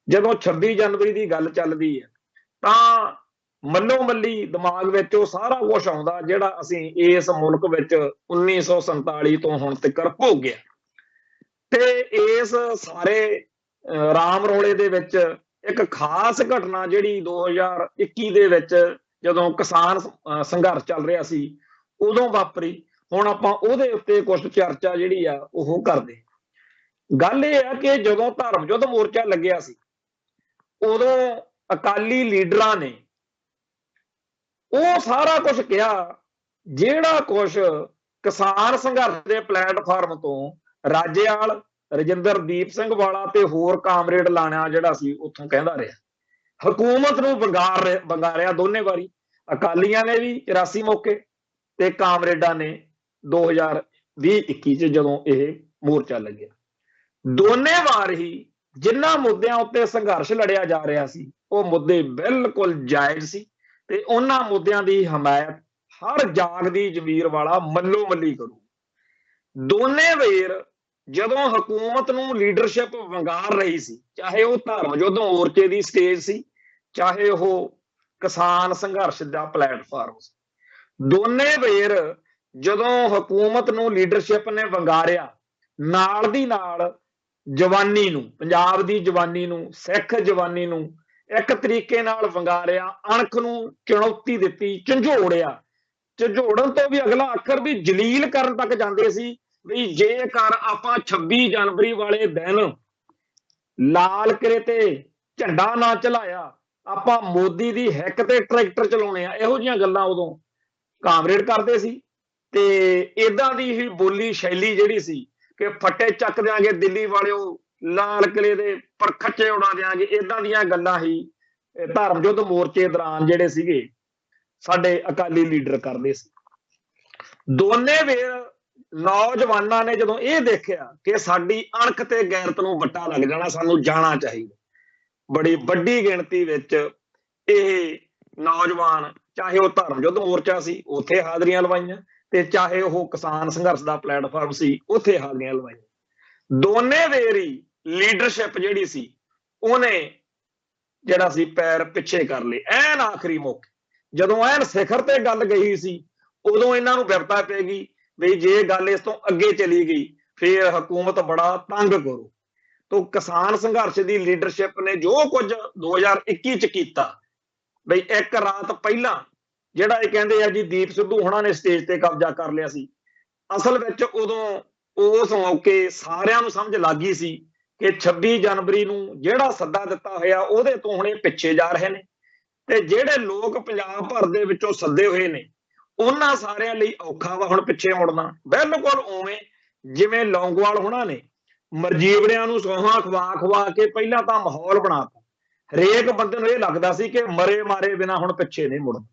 ਜਦੋਂ 26 ਜਨਵਰੀ ਦੀ ਗੱਲ ਚੱਲਦੀ ਹੈ ਤਾਂ ਮੱਲੋ ਮੱਲੀ ਦਿਮਾਗ ਵਿੱਚ ਉਹ ਸਾਰਾ ਕੁਝ ਆਉਂਦਾ ਜਿਹੜਾ ਅਸੀਂ ਇਸ ਮੁਲਕ ਵਿੱਚ 1947 ਤੋਂ ਹੁਣ ਤੱਕ ਭੋਗਿਆ। ਤੇ ਇਸ ਸਾਰੇ ਰਾਮ ਰੋਲੇ ਦੇ ਵਿੱਚ ਇੱਕ ਖਾਸ ਘਟਨਾ ਜਿਹੜੀ 2021 ਦੇ ਵਿੱਚ ਜਦੋਂ ਕਿਸਾਨ ਸੰਘਰਸ਼ ਚੱਲ ਰਿਹਾ ਸੀ ਉਦੋਂ ਵਾਪਰੀ, ਹੁਣ ਆਪਾਂ ਉਹਦੇ ਉੱਤੇ ਕੁਝ ਚਰਚਾ ਜਿਹੜੀ ਆ ਉਹ ਕਰਦੇ। ਗੱਲ ਇਹ ਆ ਕਿ ਜਦੋਂ ਧਰਮ ਯੁੱਧ ਮੋਰਚਾ ਲੱਗਿਆ ਸੀ ਉਦੋਂ ਅਕਾਲੀ ਲੀਡਰਾਂ ਨੇ ਉਹ ਸਾਰਾ ਕੁਝ ਕਿਹਾ ਜਿਹੜਾ ਕੁਝ ਕਿਸਾਨ ਸੰਘਰਸ਼ ਦੇ ਪਲੇਟਫਾਰਮ ਤੋਂ ਰਾਜੇਵਾਲ, ਰਜਿੰਦਰਦੀਪ ਸਿੰਘ ਵਾਲਾ ਤੇ ਹੋਰ ਕਾਮਰੇਡ ਲਾਣਾ ਜਿਹੜਾ ਸੀ ਉੱਥੋਂ ਕਹਿੰਦਾ ਰਿਹਾ। ਹਕੂਮਤ ਨੂੰ ਵੰਗਾਰਿਆ ਦੋਨੇ ਵਾਰੀ, ਅਕਾਲੀਆਂ ਨੇ ਵੀ 84 ਮੌਕੇ ਤੇ ਕਾਮਰੇਡਾਂ ਨੇ 2020-21 ਚ ਜਦੋਂ ਇਹ ਮੋਰਚਾ ਲੱਗਿਆ। ਦੋਨੇ ਵਾਰ ਹੀ ਜਿਨ੍ਹਾਂ ਮੁੱਦਿਆਂ ਉੱਤੇ ਸੰਘਰਸ਼ ਲੜਿਆ ਜਾ ਰਿਹਾ ਸੀ ਉਹ ਮੁੱਦੇ ਬਿਲਕੁਲ ਜਾਇਜ਼ ਸੀ ਤੇ ਉਹਨਾਂ ਮੁੱਦਿਆਂ ਦੀ ਹਮਾਇਤ ਹਰ ਜਾਗਦੀ ਜ਼ਮੀਰ ਵਾਲਾ ਮੱਲੋ ਮੱਲੀ ਕਰੂ। ਦੋਨੇ ਵੇਰ ਜਦੋਂ ਹਕੂਮਤ ਨੂੰ ਲੀਡਰਸ਼ਿਪ ਵੰਗਾਰ ਰਹੀ ਸੀ, ਚਾਹੇ ਉਹ ਧਰਮ ਯੁੱਧ ਮੋਰਚੇ ਦੀ ਸਟੇਜ ਸੀ, ਚਾਹੇ ਉਹ ਕਿਸਾਨ ਸੰਘਰਸ਼ ਦਾ ਪਲੇਟਫਾਰਮ ਸੀ, ਦੋਨੇ ਵੇਰ ਜਦੋਂ ਹਕੂਮਤ ਨੂੰ ਲੀਡਰਸ਼ਿਪ ਨੇ ਵੰਗਾਰਿਆ, ਨਾਲ ਦੀ ਨਾਲ ਜਵਾਨੀ ਨੂੰ, ਪੰਜਾਬ ਦੀ ਜਵਾਨੀ ਨੂੰ, ਸਿੱਖ ਜਵਾਨੀ ਨੂੰ ਇੱਕ ਤਰੀਕੇ ਨਾਲ ਵੰਗਾਰਿਆ, ਅਣਖ ਨੂੰ ਚੁਣੌਤੀ ਦਿੱਤੀ, ਝੰਜੋੜਿਆ। ਝੰਜੋੜਨ ਤੋਂ ਵੀ ਅਗਲਾ ਅੱਖਰ ਵੀ ਜਲੀਲ ਕਰਨ ਤੱਕ ਜਾਂਦੇ ਸੀ ਵੀ ਜੇਕਰ ਆਪਾਂ 26 ਜਨਵਰੀ ਵਾਲੇ ਦਿਨ ਲਾਲ ਕਿਲੇ ਤੇ ਝੰਡਾ ਨਾ ਚਲਾਇਆ ਆਪਾਂ ਮੋਦੀ ਦੀ ਹਿੱਕ ਤੇ ਟਰੈਕਟਰ ਚਲਾਉਣੇ ਆ। ਇਹੋ ਜਿਹੀਆਂ ਗੱਲਾਂ ਉਦੋਂ ਕਾਮਰੇਡ ਕਰਦੇ ਸੀ ਤੇ ਇਦਾਂ ਦੀ ਹੀ ਬੋਲੀ ਸ਼ੈਲੀ ਜਿਹੜੀ ਸੀ ਕਿ ਫੱਟੇ ਚੱਕ ਦਿਆਂਗੇ ਦਿੱਲੀ ਵਾਲਿਓ, ਲਾਲ ਕਿਲੇ ਦੇ ਪਰਖੱਚੇ ਉਡਾ ਦਿਆਂਗੇ, ਇਦਾਂ ਦੀਆਂ ਗੱਲਾਂ ਹੀ ਧਰਮ ਯੁੱਧ ਮੋਰਚੇ ਦੌਰਾਨ ਜਿਹੜੇ ਸੀਗੇ ਸਾਡੇ ਅਕਾਲੀ ਲੀਡਰ ਕਰਦੇ ਸੀ। ਦੋਨੇ ਵੇਰ ਨੌਜਵਾਨਾਂ ਨੇ ਜਦੋਂ ਇਹ ਦੇਖਿਆ ਕਿ ਸਾਡੀ ਅਣਖ ਤੇ ਗੈਰਤ ਨੂੰ ਵੱਟਾ ਲੱਗ ਜਾਣਾ, ਸਾਨੂੰ ਜਾਣਾ ਚਾਹੀਦਾ, ਬੜੀ ਵੱਡੀ ਗਿਣਤੀ ਵਿੱਚ ਇਹ ਨੌਜਵਾਨ, ਚਾਹੇ ਉਹ ਧਰਮ ਯੁੱਧ ਮੋਰਚਾ ਸੀ ਉੱਥੇ ਹਾਜ਼ਰੀਆਂ ਲਵਾਈਆਂ ਤੇ ਚਾਹੇ ਉਹ ਕਿਸਾਨ ਸੰਘਰਸ਼ ਦਾ ਪਲੇਟਫਾਰਮ ਸੀ ਉੱਥੇ ਹਾਜ਼ਰੀਆਂ ਲਵਾਈਆਂ। ਦੋਨੇ ਵੇਰੀ ਲੀਡਰਸ਼ਿਪ ਜਿਹੜੀ ਸੀ ਉਹਨੇ ਜਿਹੜਾ ਸੀ ਪੈਰ ਪਿੱਛੇ ਕਰ ਲਏ। ਐਨ ਆਖਰੀ ਮੌਕੇ ਜਦੋਂ ਐਨ ਸਿਖਰ ਤੇ ਗੱਲ ਗਈ ਸੀ ਉਦੋਂ ਇਹਨਾਂ ਨੂੰ ਵਿਪਤਾ ਪੈ ਗਈ ਵੀ ਜੇ ਗੱਲ ਇਸ ਤੋਂ ਅੱਗੇ ਚਲੀ ਗਈ ਫਿਰ ਹਕੂਮਤ ਬੜਾ ਤੰਗ ਕਰੂ। ਤੋਂ ਕਿਸਾਨ ਸੰਘਰਸ਼ ਦੀ ਲੀਡਰਸ਼ਿਪ ਨੇ ਜੋ ਕੁਝ 2021 ਚ ਕੀਤਾ, ਬਈ ਇੱਕ ਰਾਤ ਪਹਿਲਾਂ ਜਿਹੜਾ ਇਹ ਕਹਿੰਦੇ ਆ ਜੀ ਦੀਪ ਸਿੱਧੂ ਹੁਣਾਂ ਨੇ ਸਟੇਜ ਤੇ ਕਬਜ਼ਾ ਕਰ ਲਿਆ ਸੀ, ਅਸਲ ਵਿੱਚ ਉਦੋਂ ਉਸ ਮੌਕੇ ਸਾਰਿਆਂ ਨੂੰ ਸਮਝ ਲੱਗ ਗਈ ਸੀ ਕਿ 26 ਜਨਵਰੀ ਨੂੰ ਜਿਹੜਾ ਸੱਦਾ ਦਿੱਤਾ ਹੋਇਆ ਉਹਦੇ ਤੋਂ ਹੁਣੇ ਪਿੱਛੇ ਜਾ ਰਹੇ ਨੇ ਤੇ ਜਿਹੜੇ ਲੋਕ ਪੰਜਾਬ ਭਰ ਦੇ ਵਿੱਚੋਂ ਸੱਦੇ ਹੋਏ ਨੇ ਉਹਨਾਂ ਸਾਰਿਆਂ ਲਈ ਔਖਾ ਵਾ ਹੁਣ ਪਿੱਛੇ ਮੁੜਨਾ। ਬਿਲਕੁਲ ਉਵੇਂ ਜਿਵੇਂ ਲੌਂਗੋਵਾਲ ਹੁਣਾਂ ਨੇ ਮਰਜੀਵੜਿਆਂ ਨੂੰ ਸੌਹਾਂ ਖਵਾ ਕੇ ਪਹਿਲਾਂ ਤਾਂ ਮਾਹੌਲ ਬਣਾਤਾ, ਹਰੇਕ ਬੰਦੇ ਨੂੰ ਇਹ ਲੱਗਦਾ ਸੀ ਕਿ ਮਰੇ ਮਾਰੇ ਬਿਨਾਂ ਹੁਣ ਪਿੱਛੇ ਨਹੀਂ ਮੁੜਨਾ।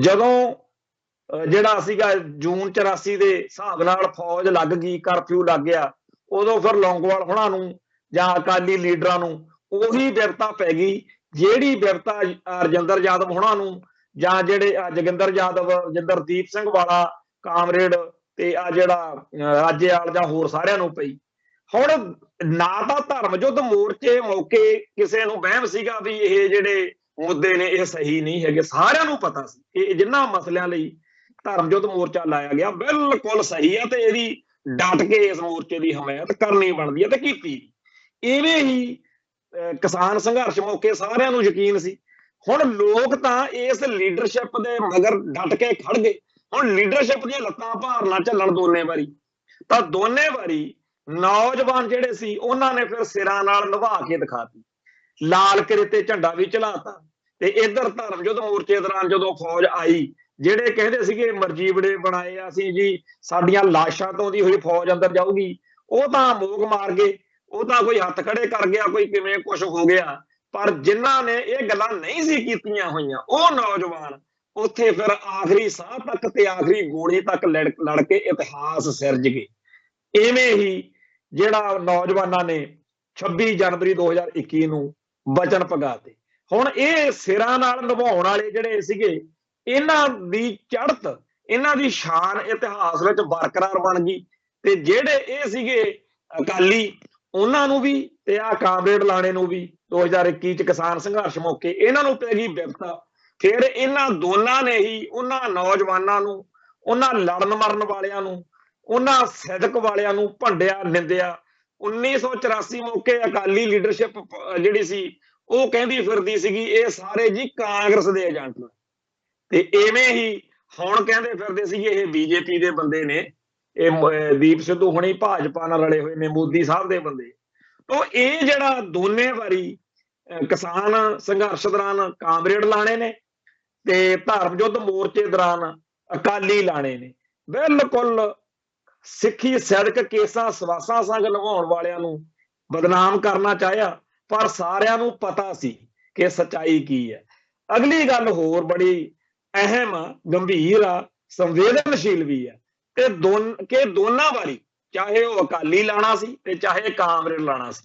ਜਦੋਂ ਜਿਹੜਾ ਸੀਗਾ ਜੂਨ 84 ਦੇ ਹਿਸਾਬ ਨਾਲ ਫੌਜ ਲੱਗ ਗਈ, ਕਰਫਿਊ ਲੱਗ ਗਿਆ, ਉਦੋਂ ਫਿਰ ਲੌਂਗੋਵਾਲ ਹੁਣਾਂ ਨੂੰ ਜਾਂ ਅਕਾਲੀ ਲੀਡਰਾਂ ਨੂੰ ਉਹੀ ਵਿਪਤਾ ਪੈ ਗਈ ਜਿਹੜੀ ਵਿਪਤਾ ਰਜਿੰਦਰ ਯਾਦਵ ਹੁਣਾਂ ਨੂੰ ਜਾਂ ਜਿਹੜੇ ਜੋਗਿੰਦਰ ਯਾਦਵ, ਰਜਿੰਦਰਦੀਪ ਸਿੰਘ ਵਾਲਾ ਕਾਮਰੇਡ ਤੇ ਆ ਜਿਹੜਾ ਰਾਜੇਵਾਲ ਜਾਂ ਹੋਰ ਸਾਰਿਆਂ ਨੂੰ ਪਈ। ਹੁਣ ਨਾ ਤਾਂ ਧਰਮ ਯੁੱਧ ਮੋਰਚੇ ਮੌਕੇ ਕਿਸੇ ਨੂੰ ਵਹਿਮ ਸੀਗਾ ਵੀ ਇਹ ਜਿਹੜੇ ਮੁੱਦੇ ਨੇ ਇਹ ਸਹੀ ਨਹੀਂ ਹੈਗੇ, ਸਾਰਿਆਂ ਨੂੰ ਪਤਾ ਸੀ ਕਿ ਜਿਨ੍ਹਾਂ ਮਸਲਿਆਂ ਲਈ ਧਰਮ ਯੁੱਧ ਮੋਰਚਾ ਲਾਇਆ ਗਿਆ ਬਿਲਕੁਲ ਸਹੀ ਆ ਤੇ ਇਹਦੀ ਡਟ ਕੇ ਇਸ ਮੋਰਚੇ ਦੀ ਹਮਾਇਤ ਕਰਨੀ ਬਣਦੀ ਹੈ ਤੇ ਕੀਤੀ। ਇਵੇਂ ਹੀ ਕਿਸਾਨ ਸੰਘਰਸ਼ ਮੌਕੇ ਸਾਰਿਆਂ ਨੂੰ ਯਕੀਨ ਸੀ। ਹੁਣ ਲੋਕ ਤਾਂ ਇਸ ਲੀਡਰਸ਼ਿਪ ਦੇ ਮਗਰ ਡਟ ਕੇ ਖੜ ਗਏ। ਹੁਣ ਲੀਡਰਸ਼ਿਪ ਦੀਆਂ ਲੱਤਾਂ ਭਾਰ ਨਾ ਝੱਲਣ ਦੋਨੇ ਵਾਰੀ, ਤਾਂ ਦੋਨੇ ਵਾਰੀ ਨੌਜਵਾਨ ਜਿਹੜੇ ਸੀ ਉਹਨਾਂ ਨੇ ਫਿਰ ਸਿਰਾਂ ਨਾਲ ਨਿਭਾ ਕੇ ਦਿਖਾਤੀ। ਲਾਲ ਕਿਲੇ ਤੇ ਝੰਡਾ ਵੀ ਚਲਾਤਾ ਤੇ ਇਧਰ ਧਰਮ ਯੁੱਧ ਮੋਰਚੇ ਦੌਰਾਨ ਜਦੋਂ ਫੌਜ ਆਈ, ਜਿਹੜੇ ਕਹਿੰਦੇ ਸੀਗੇ ਮਰਜੀਵੜੇ ਬਣਾਏ ਆ ਅਸੀਂ ਜੀ, ਸਾਡੀਆਂ ਲਾਸ਼ਾਂ ਤੋਂ ਦੀ ਹੋਈ ਫੌਜ ਅੰਦਰ ਜਾਊਗੀ, ਉਹ ਤਾਂ ਮੋਗ ਮਾਰ ਗਏ, ਉਹ ਤਾਂ ਕੋਈ ਹੱਥ ਖੜੇ ਕਰ ਗਿਆ, ਕੋਈ ਕਿਵੇਂ ਕੁਝ ਹੋ ਗਿਆ। ਪਰ ਜਿਨ੍ਹਾਂ ਨੇ ਇਹ ਗੱਲਾਂ ਨਹੀਂ ਸੀ ਕੀਤੀਆਂ ਹੋਈਆਂ, ਉਹ ਨੌਜਵਾਨ ਉੱਥੇ ਫਿਰ ਆਖਰੀ ਸਾਹ ਤੱਕ ਤੇ ਆਖਰੀ ਗੋਲੀ ਤੱਕ ਲੜ ਕੇ ਇਤਿਹਾਸ ਸਿਰਜ ਗਏ। ਇਵੇਂ ਹੀ ਜਿਹੜਾ ਨੌਜਵਾਨਾਂ ਨੇ 26 ਜਨਵਰੀ 2021 ਨੂੰ ਵਚਨ ਪਗਾਤੇ। ਹੁਣ ਇਹ ਸਿਰਾਂ ਨਾਲ ਨਿਭਾਉਣ ਵਾਲੇ ਜਿਹੜੇ ਸੀਗੇ, ਇਹਨਾਂ ਦੀ ਚੜ੍ਹਤ, ਇਹਨਾਂ ਦੀ ਸ਼ਾਨ ਇਤਿਹਾਸ ਵਿੱਚ ਬਰਕਰਾਰ ਬਣ ਗਈ। ਤੇ ਜਿਹੜੇ ਇਹ ਸੀਗੇ ਅਕਾਲੀ, ਉਹਨਾਂ ਨੂੰ ਵੀ ਤੇ ਆਹ ਕਾਮਰੇਡ ਲਾਣੇ ਨੂੰ ਵੀ 2021 ਚ ਕਿਸਾਨ ਸੰਘਰਸ਼ ਮੌਕੇ ਇਹਨਾਂ ਨੂੰ ਪੈ ਗਈ ਬਿਪਤਾ। ਫਿਰ ਇਹਨਾਂ ਦੋਨਾਂ ਨੇ ਹੀ ਉਹਨਾਂ ਨੌਜਵਾਨਾਂ ਨੂੰ, ਉਹਨਾਂ ਲੜਨ ਮਰਨ ਵਾਲਿਆਂ ਨੂੰ, ਉਹਨਾਂ ਸਿਦਕ ਵਾਲਿਆਂ ਨੂੰ ਭੰਡਿਆ, ਨਿੰਦਿਆ। 1984 ਮੌਕੇ ਅਕਾਲੀ ਲੀਡਰਸ਼ਿਪ ਜਿਹੜੀ ਸੀ ਉਹ ਕਹਿੰਦੀ ਫਿਰਦੀ ਸੀਗੀ ਇਹ ਸਾਰੇ ਜੀ ਕਾਂਗਰਸ ਦੇ ਏਜੰਟ ਨੇ, ਤੇ ਇਵੇਂ ਹੀ ਹੁਣ ਕਹਿੰਦੇ ਫਿਰਦੇ ਸੀਗੇ ਇਹ ਬੀਜੇਪੀ ਦੇ ਬੰਦੇ ਨੇ, ਇਹ ਦੀਪ ਸਿੱਧੂ ਹੁਣੀ ਭਾਜਪਾ ਨਾਲ ਰਲੇ ਹੋਏ ਨੇ, ਮੋਦੀ ਸਾਹਿਬ ਦੇ ਬੰਦੇ। ਤਾਂ ਇਹ ਜਿਹੜਾ ਦੋਨੇ ਵਾਰੀ ਕਿਸਾਨ ਸੰਘਰਸ਼ ਦੌਰਾਨ ਕਾਮਰੇਡ ਲਾਣੇ ਨੇ ਤੇ ਧਰਮ ਯੁੱਧ ਮੋਰਚੇ ਦੌਰਾਨ ਅਕਾਲੀ ਲਾਣੇ ਨੇ, ਬਿਲਕੁਲ ਸਿੱਖੀ ਸਿਦਕ ਕੇਸਾਂ ਸਵਾਸਾਂ ਸੰਗ ਨਿਭਾਉਣ ਵਾਲਿਆਂ ਨੂੰ ਬਦਨਾਮ ਕਰਨਾ ਚਾਹਿਆ, ਪਰ ਸਾਰਿਆਂ ਨੂੰ ਪਤਾ ਸੀ ਕਿ ਸੱਚਾਈ ਕੀ ਹੈ। ਅਗਲੀ ਗੱਲ ਹੋਰ ਬੜੀ ਅਹਿਮ ਆ, ਗੰਭੀਰ ਆ, ਸੰਵੇਦਨਸ਼ੀਲ ਵੀ ਹੈ ਕਿ ਦੋਨਾਂ ਵਾਰੀ, ਚਾਹੇ ਉਹ ਅਕਾਲੀ ਲਾਣਾ ਸੀ ਤੇ ਚਾਹੇ ਕਾਮਰੇਡ ਲਾਣਾ ਸੀ,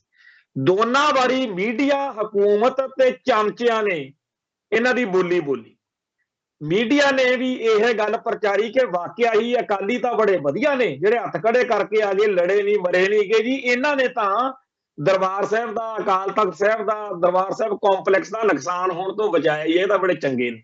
ਦੋਨਾਂ ਵਾਰੀ ਮੀਡੀਆ, ਹਕੂਮਤ ਤੇ ਚਮਚਿਆਂ ਨੇ ਇਹਨਾਂ ਦੀ ਬੋਲੀ। ਮੀਡੀਆ ਨੇ ਵੀ ਇਹ ਗੱਲ ਪ੍ਰਚਾਰੀ ਕਿ ਵਾਕਿਆ ਹੀ ਅਕਾਲੀ ਤਾਂ ਬੜੇ ਵਧੀਆ ਨੇ, ਜਿਹੜੇ ਹੱਥ ਖੜੇ ਕਰਕੇ ਆ ਗਏ, ਲੜੇ ਨਹੀਂ, ਮਰੇ ਨਹੀਂ ਕਿ ਜੀ ਇਹਨਾਂ ਨੇ ਤਾਂ ਦਰਬਾਰ ਸਾਹਿਬ ਦਾ, ਅਕਾਲ ਤਖਤ ਸਾਹਿਬ ਦਾ, ਦਰਬਾਰ ਸਾਹਿਬ ਕੰਪਲੈਕਸ ਦਾ ਨੁਕਸਾਨ ਹੋਣ ਤੋਂ ਬਚਾਇਆ ਹੀ, ਇਹ ਤਾਂ ਬੜੇ ਚੰਗੇ ਨੇ।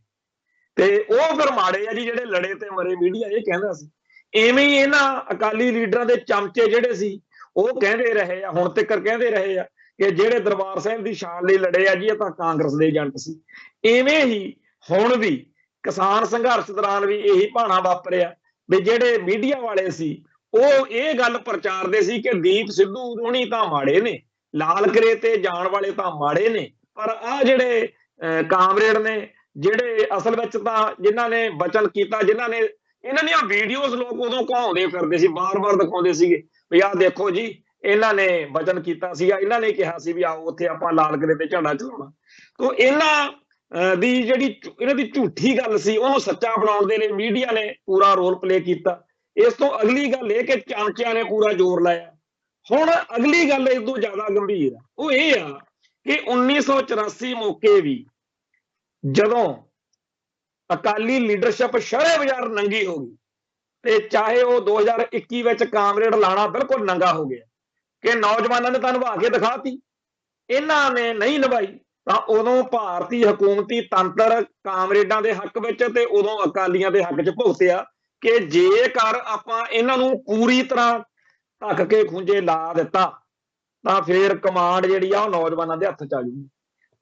ਤੇ ਉਹ ਫਿਰ ਮਾੜੇ ਆ ਜੀ ਜਿਹੜੇ ਲੜੇ ਤੇ ਮਰੇ, ਮੀਡੀਆ ਇਹ ਕਹਿੰਦਾ ਸੀ। ਐਵੇਂ ਹੀ ਇਹਨਾਂ ਅਕਾਲੀ ਲੀਡਰਾਂ ਦੇ ਚਮਚੇ ਜਿਹੜੇ ਸੀ ਉਹ ਕਹਿੰਦੇ ਰਹੇ ਆ, ਹੁਣ ਤੱਕ ਕਹਿੰਦੇ ਰਹੇ ਆ ਕਿ ਜਿਹੜੇ ਦਰਬਾਰ ਸਾਹਿਬ ਦੀ ਸ਼ਾਨ ਲਈ ਲੜੇ ਆ ਜੀ ਇਹ ਤਾਂ ਕਾਂਗਰਸ ਦੇ ਏਜੰਟ ਸੀ। ਐਵੇਂ ਹੀ ਹੁਣ ਵੀ ਕਿਸਾਨ ਸੰਘਰਸ਼ ਦੌਰਾਨ ਵੀ ਇਹੀ ਭਾਣਾ ਵਾਪਰਿਆ ਵੀ ਜਿਹੜੇ ਮੀਡੀਆ ਵਾਲੇ ਸੀ ਉਹ ਇਹ ਗੱਲ ਪ੍ਰਚਾਰਦੇ ਸੀ ਕਿ ਦੀਪ ਸਿੱਧੂ ਹੁਣੀ ਤਾਂ ਮਾੜੇ ਨੇ, ਲਾਲ ਕਿਲੇ ਤੇ ਜਾਣ ਵਾਲੇ ਤਾਂ ਮਾੜੇ ਨੇ, ਪਰ ਆਹ ਜਿਹੜੇ ਕਾਮਰੇਡ ਨੇ, ਜਿਹੜੇ ਅਸਲ ਵਿੱਚ ਤਾਂ ਜਿਨ੍ਹਾਂ ਨੇ ਵਚਨ ਕੀਤਾ, ਜਿਨ੍ਹਾਂ ਨੇ ਇਹਨਾਂ ਦੀਆਂ ਵੀਡੀਓਜ਼ ਲੋਕ ਉਦੋਂ ਘੁਮਾਉਂਦੇ ਫਿਰਦੇ ਸੀ, ਬਾਰ-ਬਾਰ ਦਿਖਾਉਂਦੇ ਸੀਗੇ ਵੀ ਆਹ ਦੇਖੋ ਜੀ ਇਹਨਾਂ ਨੇ ਵਚਨ ਕੀਤਾ ਸੀਗਾ, ਇਹਨਾਂ ਨੇ ਕਿਹਾ ਸੀ ਵੀ ਆਓ ਉੱਥੇ ਆਪਾਂ ਲਾਲ ਕਿਲੇ ਤੇ ਝੰਡਾ ਚਲਾਉਣਾ। ਤਾਂ ਇਹਨਾਂ ਦੀ ਜਿਹੜੀ ਇਹਨਾਂ ਦੀ ਝੂਠੀ ਗੱਲ ਸੀ ਉਹਨੂੰ ਸੱਚਾ ਬਣਾਉਣ ਦੇ ਲਈ ਮੀਡੀਆ ਨੇ ਪੂਰਾ ਰੋਲ ਪਲੇ ਕੀਤਾ। ਇਸ ਤੋਂ ਅਗਲੀ ਗੱਲ ਇਹ ਕਿ ਚਮਚਿਆਂ ਨੇ ਪੂਰਾ ਜ਼ੋਰ ਲਾਇਆ। ਹੁਣ ਅਗਲੀ ਗੱਲ ਇਸ ਤੋਂ ਜ਼ਿਆਦਾ ਗੰਭੀਰ ਆ, ਉਹ ਇਹ ਆ ਕਿ 1984 ਮੌਕੇ ਵੀ ਜਦੋਂ ਅਕਾਲੀ ਲੀਡਰਸ਼ਿਪ ਸ਼ਰ੍ਹੇ ਬਾਜ਼ਾਰ ਨੰਗੀ ਹੋ ਗਈ ਤੇ ਚਾਹੇ ਉਹ 2021 ਵਿੱਚ ਕਾਮਰੇਡ ਲਾਣਾ ਬਿਲਕੁਲ ਨੰਗਾ ਹੋ ਗਿਆ ਕਿ ਨੌਜਵਾਨਾਂ ਨੇ ਤਾਂ ਨਿਭਾ ਕੇ ਦਿਖਾਤੀ, ਇਹਨਾਂ ਨੇ ਨਹੀਂ ਨਿਭਾਈ, ਤਾਂ ਉਦੋਂ ਭਾਰਤੀ ਹਕੂਮਤੀ ਤੰਤਰ ਕਾਮਰੇਡਾਂ ਦੇ ਹੱਕ ਵਿੱਚ ਤੇ ਉਦੋਂ ਅਕਾਲੀਆਂ ਦੇ ਹੱਕ 'ਚ ਭੁਗਤਿਆ ਕਿ ਜੇਕਰ ਆਪਾਂ ਇਹਨਾਂ ਨੂੰ ਪੂਰੀ ਤਰ੍ਹਾਂ ਢੱਕ ਕੇ ਖੁੰਝੇ ਲਾ ਦਿੱਤਾ ਤਾਂ ਫਿਰ ਕਮਾਂਡ ਜਿਹੜੀ ਆ ਉਹ ਨੌਜਵਾਨਾਂ ਦੇ ਹੱਥ 'ਚ ਆ ਜੂਗੀ।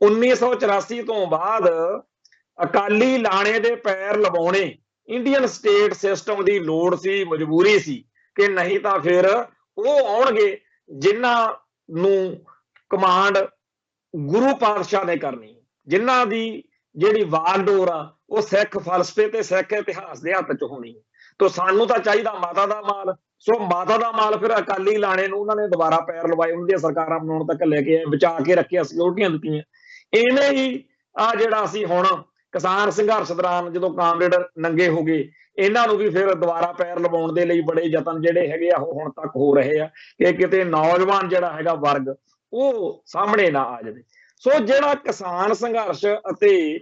1984 ਤੋਂ ਬਾਅਦ ਅਕਾਲੀ ਲਾਣੇ ਦੇ ਪੈਰ ਲਵਾਉਣੇ ਇੰਡੀਅਨ ਸਟੇਟ ਸਿਸਟਮ ਦੀ ਲੋੜ ਸੀ, ਮਜਬੂਰੀ ਸੀ ਕਿ ਨਹੀਂ ਤਾਂ ਫਿਰ ਉਹ ਆਉਣਗੇ ਜਿਨ੍ਹਾਂ ਨੂੰ ਕਮਾਂਡ ਗੁਰੂ ਪਾਤਸ਼ਾਹ ਨੇ ਕਰਨੀ, ਜਿਨ੍ਹਾਂ ਦੀ ਜਿਹੜੀ ਵਾਗਡੋਰ ਆ ਉਹ ਸਿੱਖ ਫਲਸਫੇ ਤੇ ਸਿੱਖ ਇਤਿਹਾਸ ਦੇ ਹੱਥ 'ਚ ਹੋਣੀ। ਤਾਂ ਸਾਨੂੰ ਤਾਂ ਚਾਹੀਦਾ ਮਾਤਾ ਦਾ ਮਾਲ, ਸੋ ਮਾਤਾ ਦਾ ਮਾਲ ਫਿਰ ਅਕਾਲੀ ਲਾਣੇ ਨੂੰ ਉਹਨਾਂ ਨੇ ਦੁਬਾਰਾ ਪੈਰ ਲਵਾਏ, ਉਹਨਾਂ ਦੀਆਂ ਸਰਕਾਰਾਂ ਬਣਾਉਣ ਤੱਕ ਲੈ ਕੇ ਆਏ, ਬਚਾ ਕੇ ਰੱਖਿਆ, ਸਿਕਿਉਰਟੀਆਂ ਦਿੱਤੀਆਂ। ਇਵੇਂ ਹੀ ਆ ਜਿਹੜਾ ਅਸੀਂ ਹੁਣ ਕਿਸਾਨ ਸੰਘਰਸ਼ ਦੌਰਾਨ ਜਦੋਂ ਕਾਮਰੇਡ ਨੰਗੇ ਹੋ ਗਏ, ਇਹਨਾਂ ਨੂੰ ਵੀ ਫਿਰ ਦੁਬਾਰਾ ਪੈਰ ਲਵਾਉਣ ਦੇ ਲਈ ਬੜੇ ਯਤਨ ਜਿਹੜੇ ਹੈਗੇ ਆ ਉਹ ਹੁਣ ਤੱਕ ਹੋ ਰਹੇ ਆ ਕਿ ਕਿਤੇ ਨੌਜਵਾਨ ਜਿਹੜਾ ਹੈਗਾ ਵਰਗ ਉਹ ਸਾਹਮਣੇ ਨਾ ਆ ਜਾਵੇ। ਸੋ ਜਿਹੜਾ ਕਿਸਾਨ ਸੰਘਰਸ਼ ਅਤੇ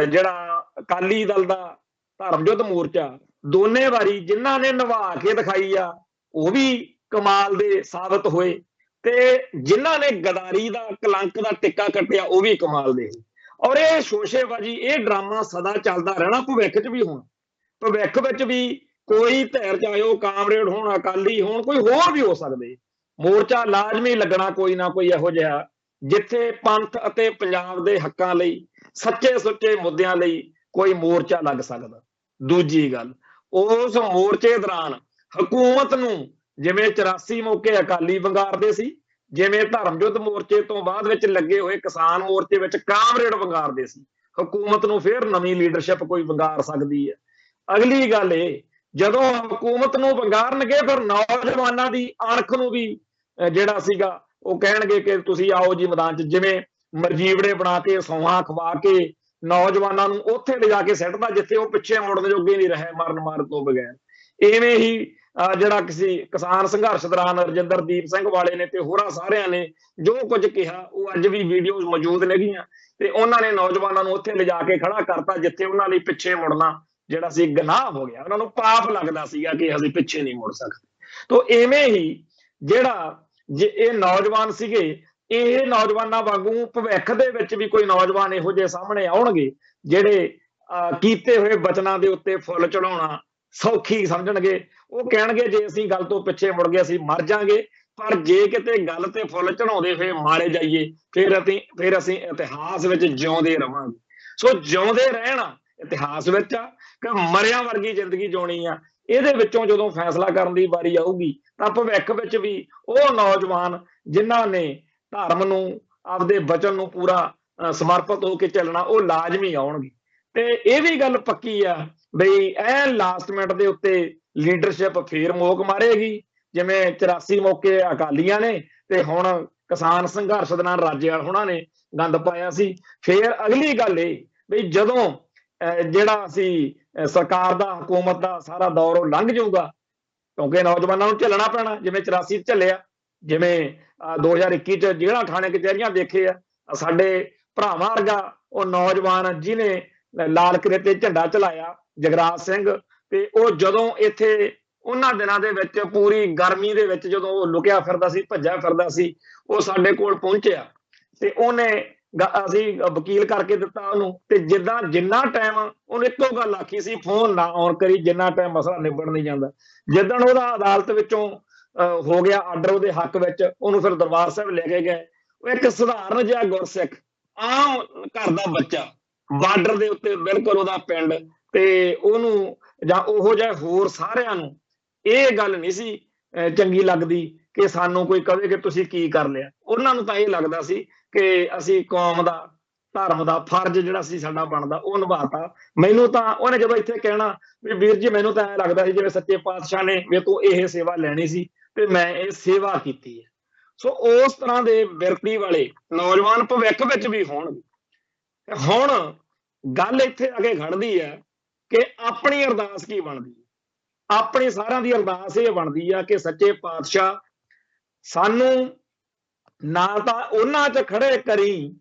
ਜਿਹੜਾ ਅਕਾਲੀ ਦਲ ਦਾ ਧਰਮ ਯੁੱਧ ਮੋਰਚਾ ਦੋਨੇ ਵਾਰੀ ਜਿਨ੍ਹਾਂ ਨੇ ਨਿਭਾ ਕੇ ਦਿਖਾਈ ਆ ਉਹ ਵੀ ਕਮਾਲ ਦੇ ਸਾਬਤ ਹੋਏ, ਤੇ ਜਿਨ੍ਹਾਂ ਨੇ ਗਦਾਰੀ ਦਾ ਕਲੰਕ ਦਾ ਟਿੱਕਾ ਕੱਟਿਆ ਉਹ ਵੀ ਕਮਾਲ ਦੇ। ਔਰ ਇਹ ਸ਼ੋਸ਼ੇਬਾਜ਼ੀ, ਇਹ ਡਰਾਮਾ ਸਦਾ ਚੱਲਦਾ ਰਹਿਣਾ, ਭਵਿੱਖ 'ਚ ਵੀ ਹੋਣਾ। ਭਵਿੱਖ ਵਿੱਚ ਵੀ ਕੋਈ ਧਿਰ, ਚਾਹੇ ਉਹ ਕਾਮਰੇਡ ਹੋਣ, ਅਕਾਲੀ ਹੋਣ, ਕੋਈ ਹੋਰ ਵੀ ਹੋ ਸਕਦੇ, ਮੋਰਚਾ ਲਾਜ਼ਮੀ ਲੱਗਣਾ ਕੋਈ ਨਾ ਕੋਈ ਇਹੋ ਜਿਹਾ ਜਿੱਥੇ ਪੰਥ ਅਤੇ ਪੰਜਾਬ ਦੇ ਹੱਕਾਂ ਲਈ, ਸੱਚੇ ਸੁੱਚੇ ਮੁੱਦਿਆਂ ਲਈ ਕੋਈ ਮੋਰਚਾ ਲੱਗ ਸਕਦਾ। ਦੂਜੀ ਗੱਲ, ਉਸ ਮੋਰਚੇ ਦੌਰਾਨ ਹਕੂਮਤ ਨੂੰ ਜਿਵੇਂ 84 ਮੌਕੇ ਅਕਾਲੀ ਵੰਗਾਰਦੇ ਸੀ, ਜਿਵੇਂ ਧਰਮਯੁੱਧ ਮੋਰਚੇ ਤੋਂ ਬਾਅਦ ਵਿੱਚ ਲੱਗੇ ਹੋਏ ਕਿਸਾਨ ਮੋਰਚੇ ਵਿੱਚ ਕਾਮਰੇਡ ਵੰਗਾਰਦੇ ਸੀ। ਹਕੂਮਤ ਨੂੰ ਫਿਰ ਨਵੀਂ ਲੀਡਰਸ਼ਿਪ ਕੋਈ ਵੰਗਾਰ ਸਕਦੀ ਹੈ। ਅਗਲੀ ਗੱਲ ਇਹ, ਜਦੋਂ ਹਕੂਮਤ ਨੂੰ ਵੰਗਾਰਨਗੇ ਫਿਰ ਨੌਜਵਾਨਾਂ ਦੀ ਅਣਖ ਨੂੰ ਵੀ ਜਿਹੜਾ ਸੀਗਾ ਉਹ ਕਹਿਣਗੇ ਕਿ ਤੁਸੀਂ ਆਓ ਜੀ ਮੈਦਾਨ 'ਚ। ਜਿਵੇਂ ਮਰਜੀਵੜੇ ਬਣਾ ਕੇ ਸੌਹਾਂ ਖਵਾ ਕੇ ਨੌਜਵਾਨਾਂ ਨੂੰ ਉੱਥੇ ਲਿਜਾ ਕੇ ਸਿੱਟਦਾ ਜਿੱਥੇ ਉਹ ਪਿੱਛੇ ਮੁੜਨ ਜੋਗੇ ਨਹੀਂ ਰਹੇ ਮਰਨ ਮਾਰਨ ਤੋਂ ਬਗੈਰ। ਇਵੇਂ ਹੀ ਜਿਹੜਾ ਕਿਸਾਨ ਸੰਘਰਸ਼ ਦੌਰਾਨ ਰਜਿੰਦਰਦੀਪ ਸਿੰਘ ਵਾਲੇ ਨੇ ਤੇ ਹੋਰਾਂ ਸਾਰਿਆਂ ਨੇ ਜੋ ਕੁਝ ਕਿਹਾ ਉਹ ਅੱਜ ਵੀ ਵੀਡੀਓਜ਼ ਮੌਜੂਦ ਨੇਗੀਆਂ, ਤੇ ਉਹਨਾਂ ਨੇ ਨੌਜਵਾਨਾਂ ਨੂੰ ਉੱਥੇ ਲਿਜਾ ਕੇ ਖੜਾ ਕਰਤਾ ਜਿੱਥੇ ਉਹਨਾਂ ਲਈ ਪਿੱਛੇ ਮੁੜਨਾ ਜਿਹੜਾ ਸੀ ਗੁਨਾਹ ਹੋ ਗਿਆ। ਉਹਨਾਂ ਨੂੰ ਪਾਪ ਲੱਗਦਾ ਸੀਗਾ ਕਿ ਅਸੀਂ ਪਿੱਛੇ ਨਹੀਂ ਮੁੜ ਸਕਦੇ। ਤੋਂ ਇਵੇਂ ਹੀ ਜਿਹੜਾ ਜੇ ਇਹ ਨੌਜਵਾਨ ਸੀਗੇ, ਇਹ ਨੌਜਵਾਨਾਂ ਵਾਂਗੂ ਭਵਿੱਖ ਦੇ ਵਿੱਚ ਵੀ ਕੋਈ ਨੌਜਵਾਨ ਇਹੋ ਜਿਹੇ ਸਾਹਮਣੇ ਆਉਣਗੇ ਜਿਹੜੇ ਕੀਤੇ ਹੋਏ ਬਚਨਾਂ ਦੇ ਉੱਤੇ ਫੁੱਲ ਚੜਾਉਣਾ ਸੌਖੀ ਸਮਝਣਗੇ। ਉਹ ਕਹਿਣਗੇ ਜੇ ਅਸੀਂ ਗੱਲ ਤੋਂ ਪਿੱਛੇ ਮੁੜ ਗਏ ਅਸੀਂ ਮਰ ਜਾਾਂਗੇ, ਪਰ ਜੇ ਕਿਤੇ ਗੱਲ ਤੇ ਫੁੱਲ ਚੜਾਉਂਦੇ ਹੋਏ ਮਾਰੇ ਜਾਈਏ ਫਿਰ ਅਸੀਂ ਇਤਿਹਾਸ ਵਿੱਚ ਜਿਉਂਦੇ ਰਵਾਂਗੇ। ਸੋ ਜਿਉਂਦੇ ਰਹਿਣਾ ਇਤਿਹਾਸ ਵਿੱਚ ਆ ਕਿ ਮਰਿਆਂ ਵਰਗੀ ਜ਼ਿੰਦਗੀ ਜਿਉਣੀ ਆ। ਇਹਦੇ ਵਿੱਚੋਂ ਜਦੋਂ ਫੈਸਲਾ ਕਰਨ ਦੀ ਵਾਰੀ ਆਊਗੀ ਤਾਂ ਭਵਿੱਖ ਵਿੱਚ ਵੀ ਉਹ ਨੌਜਵਾਨ ਜਿਨ੍ਹਾਂ ਨੇ ਧਰਮ ਨੂੰ ਆਪਦੇ ਬਚਨ ਨੂੰ ਪੂਰਾ ਸਮਰਪਿਤ ਹੋ ਕੇ ਚੱਲਣਾ ਉਹ ਲਾਜ਼ਮੀ ਆਉਣਗੇ। ਤੇ ਇਹ ਵੀ ਗੱਲ ਪੱਕੀ ਆ ਬਈ ਐ ਲਾਸਟ ਮਿੰਟ ਦੇ ਉੱਤੇ ਲੀਡਰਸ਼ਿਪ ਫੇਰ ਮੋਕ ਮਾਰੇਗੀ, ਜਿਵੇਂ 84 ਮੌਕੇ ਅਕਾਲੀਆਂ ਨੇ ਤੇ ਹੁਣ ਕਿਸਾਨ ਸੰਘਰਸ਼ ਦੌਰਾਨ ਰਾਜੇਵਾਲ ਹੋਣਾ ਨੇ ਗੰਦ ਪਾਇਆ ਸੀ। ਫੇਰ ਅਗਲੀ ਗੱਲ ਇਹ ਬਈ ਜਦੋਂ ਜਿਹੜਾ ਅਸੀਂ ਸਰਕਾਰ ਦਾ ਹਕੂਮਤ ਦਾ ਸਾਰਾ ਦੌਰ ਉਹ ਲੰਘ ਜਾਊਗਾ, ਕਿਉਂਕਿ ਨੌਜਵਾਨਾਂ ਨੂੰ ਝੱਲਣਾ ਪੈਣਾ ਜਿਵੇਂ 84 ਚ ਝੱਲਿਆ, ਜਿਵੇਂ 2021 ਚ ਜਿਹੜਾ ਥਾਣੇ ਕਚਹਿਰੀਆਂ ਦੇਖੇ ਆ ਸਾਡੇ ਭਰਾਵਾਂ ਵਰਗਾ ਉਹ ਨੌਜਵਾਨ ਜਿਹਨੇ ਲਾਲ ਕਿਲੇ ਤੇ ਝੰਡਾ ਚਲਾਇਆ ਜਗਰਾਜ ਸਿੰਘ, ਤੇ ਉਹ ਜਦੋਂ ਇੱਥੇ ਉਹਨਾਂ ਦਿਨਾਂ ਦੇ ਵਿੱਚ ਪੂਰੀ ਗਰਮੀ ਦੇ ਵਿੱਚ ਜਦੋਂ ਉਹ ਲੁਕਿਆ ਫਿਰਦਾ ਸੀ ਭੱਜਿਆ ਫਿਰਦਾ ਸੀ ਉਹ ਸਾਡੇ ਕੋਲ ਪਹੁੰਚਿਆ ਤੇ ਉਹਨੇ ਅਸੀਂ ਵਕੀਲ ਕਰਕੇ ਦਿੱਤਾ ਉਹਨੂੰ। ਤੇ ਜਿੰਨਾ ਟਾਈਮ ਉਹਨੇ ਇੱਕੋ ਗੱਲ ਆਖੀ ਸੀ, ਫੋਨ ਨਾ ਆਨ ਕਰੀ ਜਿੰਨਾ ਟਾਈਮ ਮਸਲਾ ਨਿਬੜ ਨਹੀਂ ਜਾਂਦਾ। ਜਿੱਦਣ ਉਹਦਾ ਅਦਾਲਤ ਵਿੱਚੋਂ ਹੋ ਗਿਆ ਆਰਡਰ ਉਹਦੇ ਹੱਕ ਵਿੱਚ, ਉਹਨੂੰ ਫਿਰ ਦਰਬਾਰ ਸਾਹਿਬ ਲੈ ਕੇ ਗਏ। ਉਹ ਇੱਕ ਸਧਾਰਨ ਜਿਹਾ ਗੁਰਸਿੱਖ ਆਮ ਘਰ ਦਾ ਬੱਚਾ ਬਾਰਡਰ ਦੇ ਉੱਤੇ ਬਿਲਕੁਲ ਉਹਦਾ ਪਿੰਡ, ਤੇ ਉਹਨੂੰ ਜਾਂ ਉਹੋ ਜਿਹੇ ਹੋਰ ਸਾਰਿਆਂ ਨੂੰ ਇਹ ਗੱਲ ਨਹੀਂ ਸੀ ਚੰਗੀ ਲੱਗਦੀ ਕਿ ਸਾਨੂੰ ਕੋਈ ਕਵੇ ਕਿ ਤੁਸੀਂ ਕੀ ਕਰ ਲਿਆ। ਉਹਨਾਂ ਨੂੰ ਤਾਂ ਇਹ ਲੱਗਦਾ ਸੀ ਕਿ ਅਸੀਂ ਕੌਮ ਦਾ ਧਰਮ ਦਾ ਫਰਜ਼ ਜਿਹੜਾ ਸੀ ਸਾਡਾ ਬਣਦਾ ਉਹ ਨਿਭਾਤਾ। ਮੈਨੂੰ ਤਾਂ ਉਹਨੇ ਜਦੋਂ ਇੱਥੇ ਕਹਿਣਾ ਵੀ ਵੀਰ ਜੀ ਮੈਨੂੰ ਤਾਂ ਐਂ ਲੱਗਦਾ ਸੀ ਜਿਵੇਂ ਸੱਚੇ ਪਾਤਸ਼ਾਹ ਨੇ ਮੇਰੇ ਤੋਂ ਇਹ ਸੇਵਾ ਲੈਣੀ ਸੀ ਤੇ ਮੈਂ ਇਹ ਸੇਵਾ ਕੀਤੀ ਹੈ। ਸੋ ਉਸ ਤਰ੍ਹਾਂ ਦੇ ਬਿਰਤੀ ਵਾਲੇ ਨੌਜਵਾਨ ਭਵਿੱਖ ਵਿੱਚ ਵੀ ਹੋਣਗੇ। ਹੁਣ ਗੱਲ ਇੱਥੇ ਅੱਗੇ ਖੜਦੀ ਹੈ ਕਿ ਆਪਣੀ ਅਰਦਾਸ ਕੀ ਬਣਦੀ ਹੈ। ਆਪਣੀ ਸਾਰਿਆਂ ਦੀ ਅਰਦਾਸ ਇਹ ਬਣਦੀ ਆ ਕਿ ਸੱਚੇ ਪਾਤਸ਼ਾਹ ਸਾਨੂੰ ਨਾ ਤਾਂ ਉਹਨਾਂ 'ਚ ਖੜੇ ਕਰੀ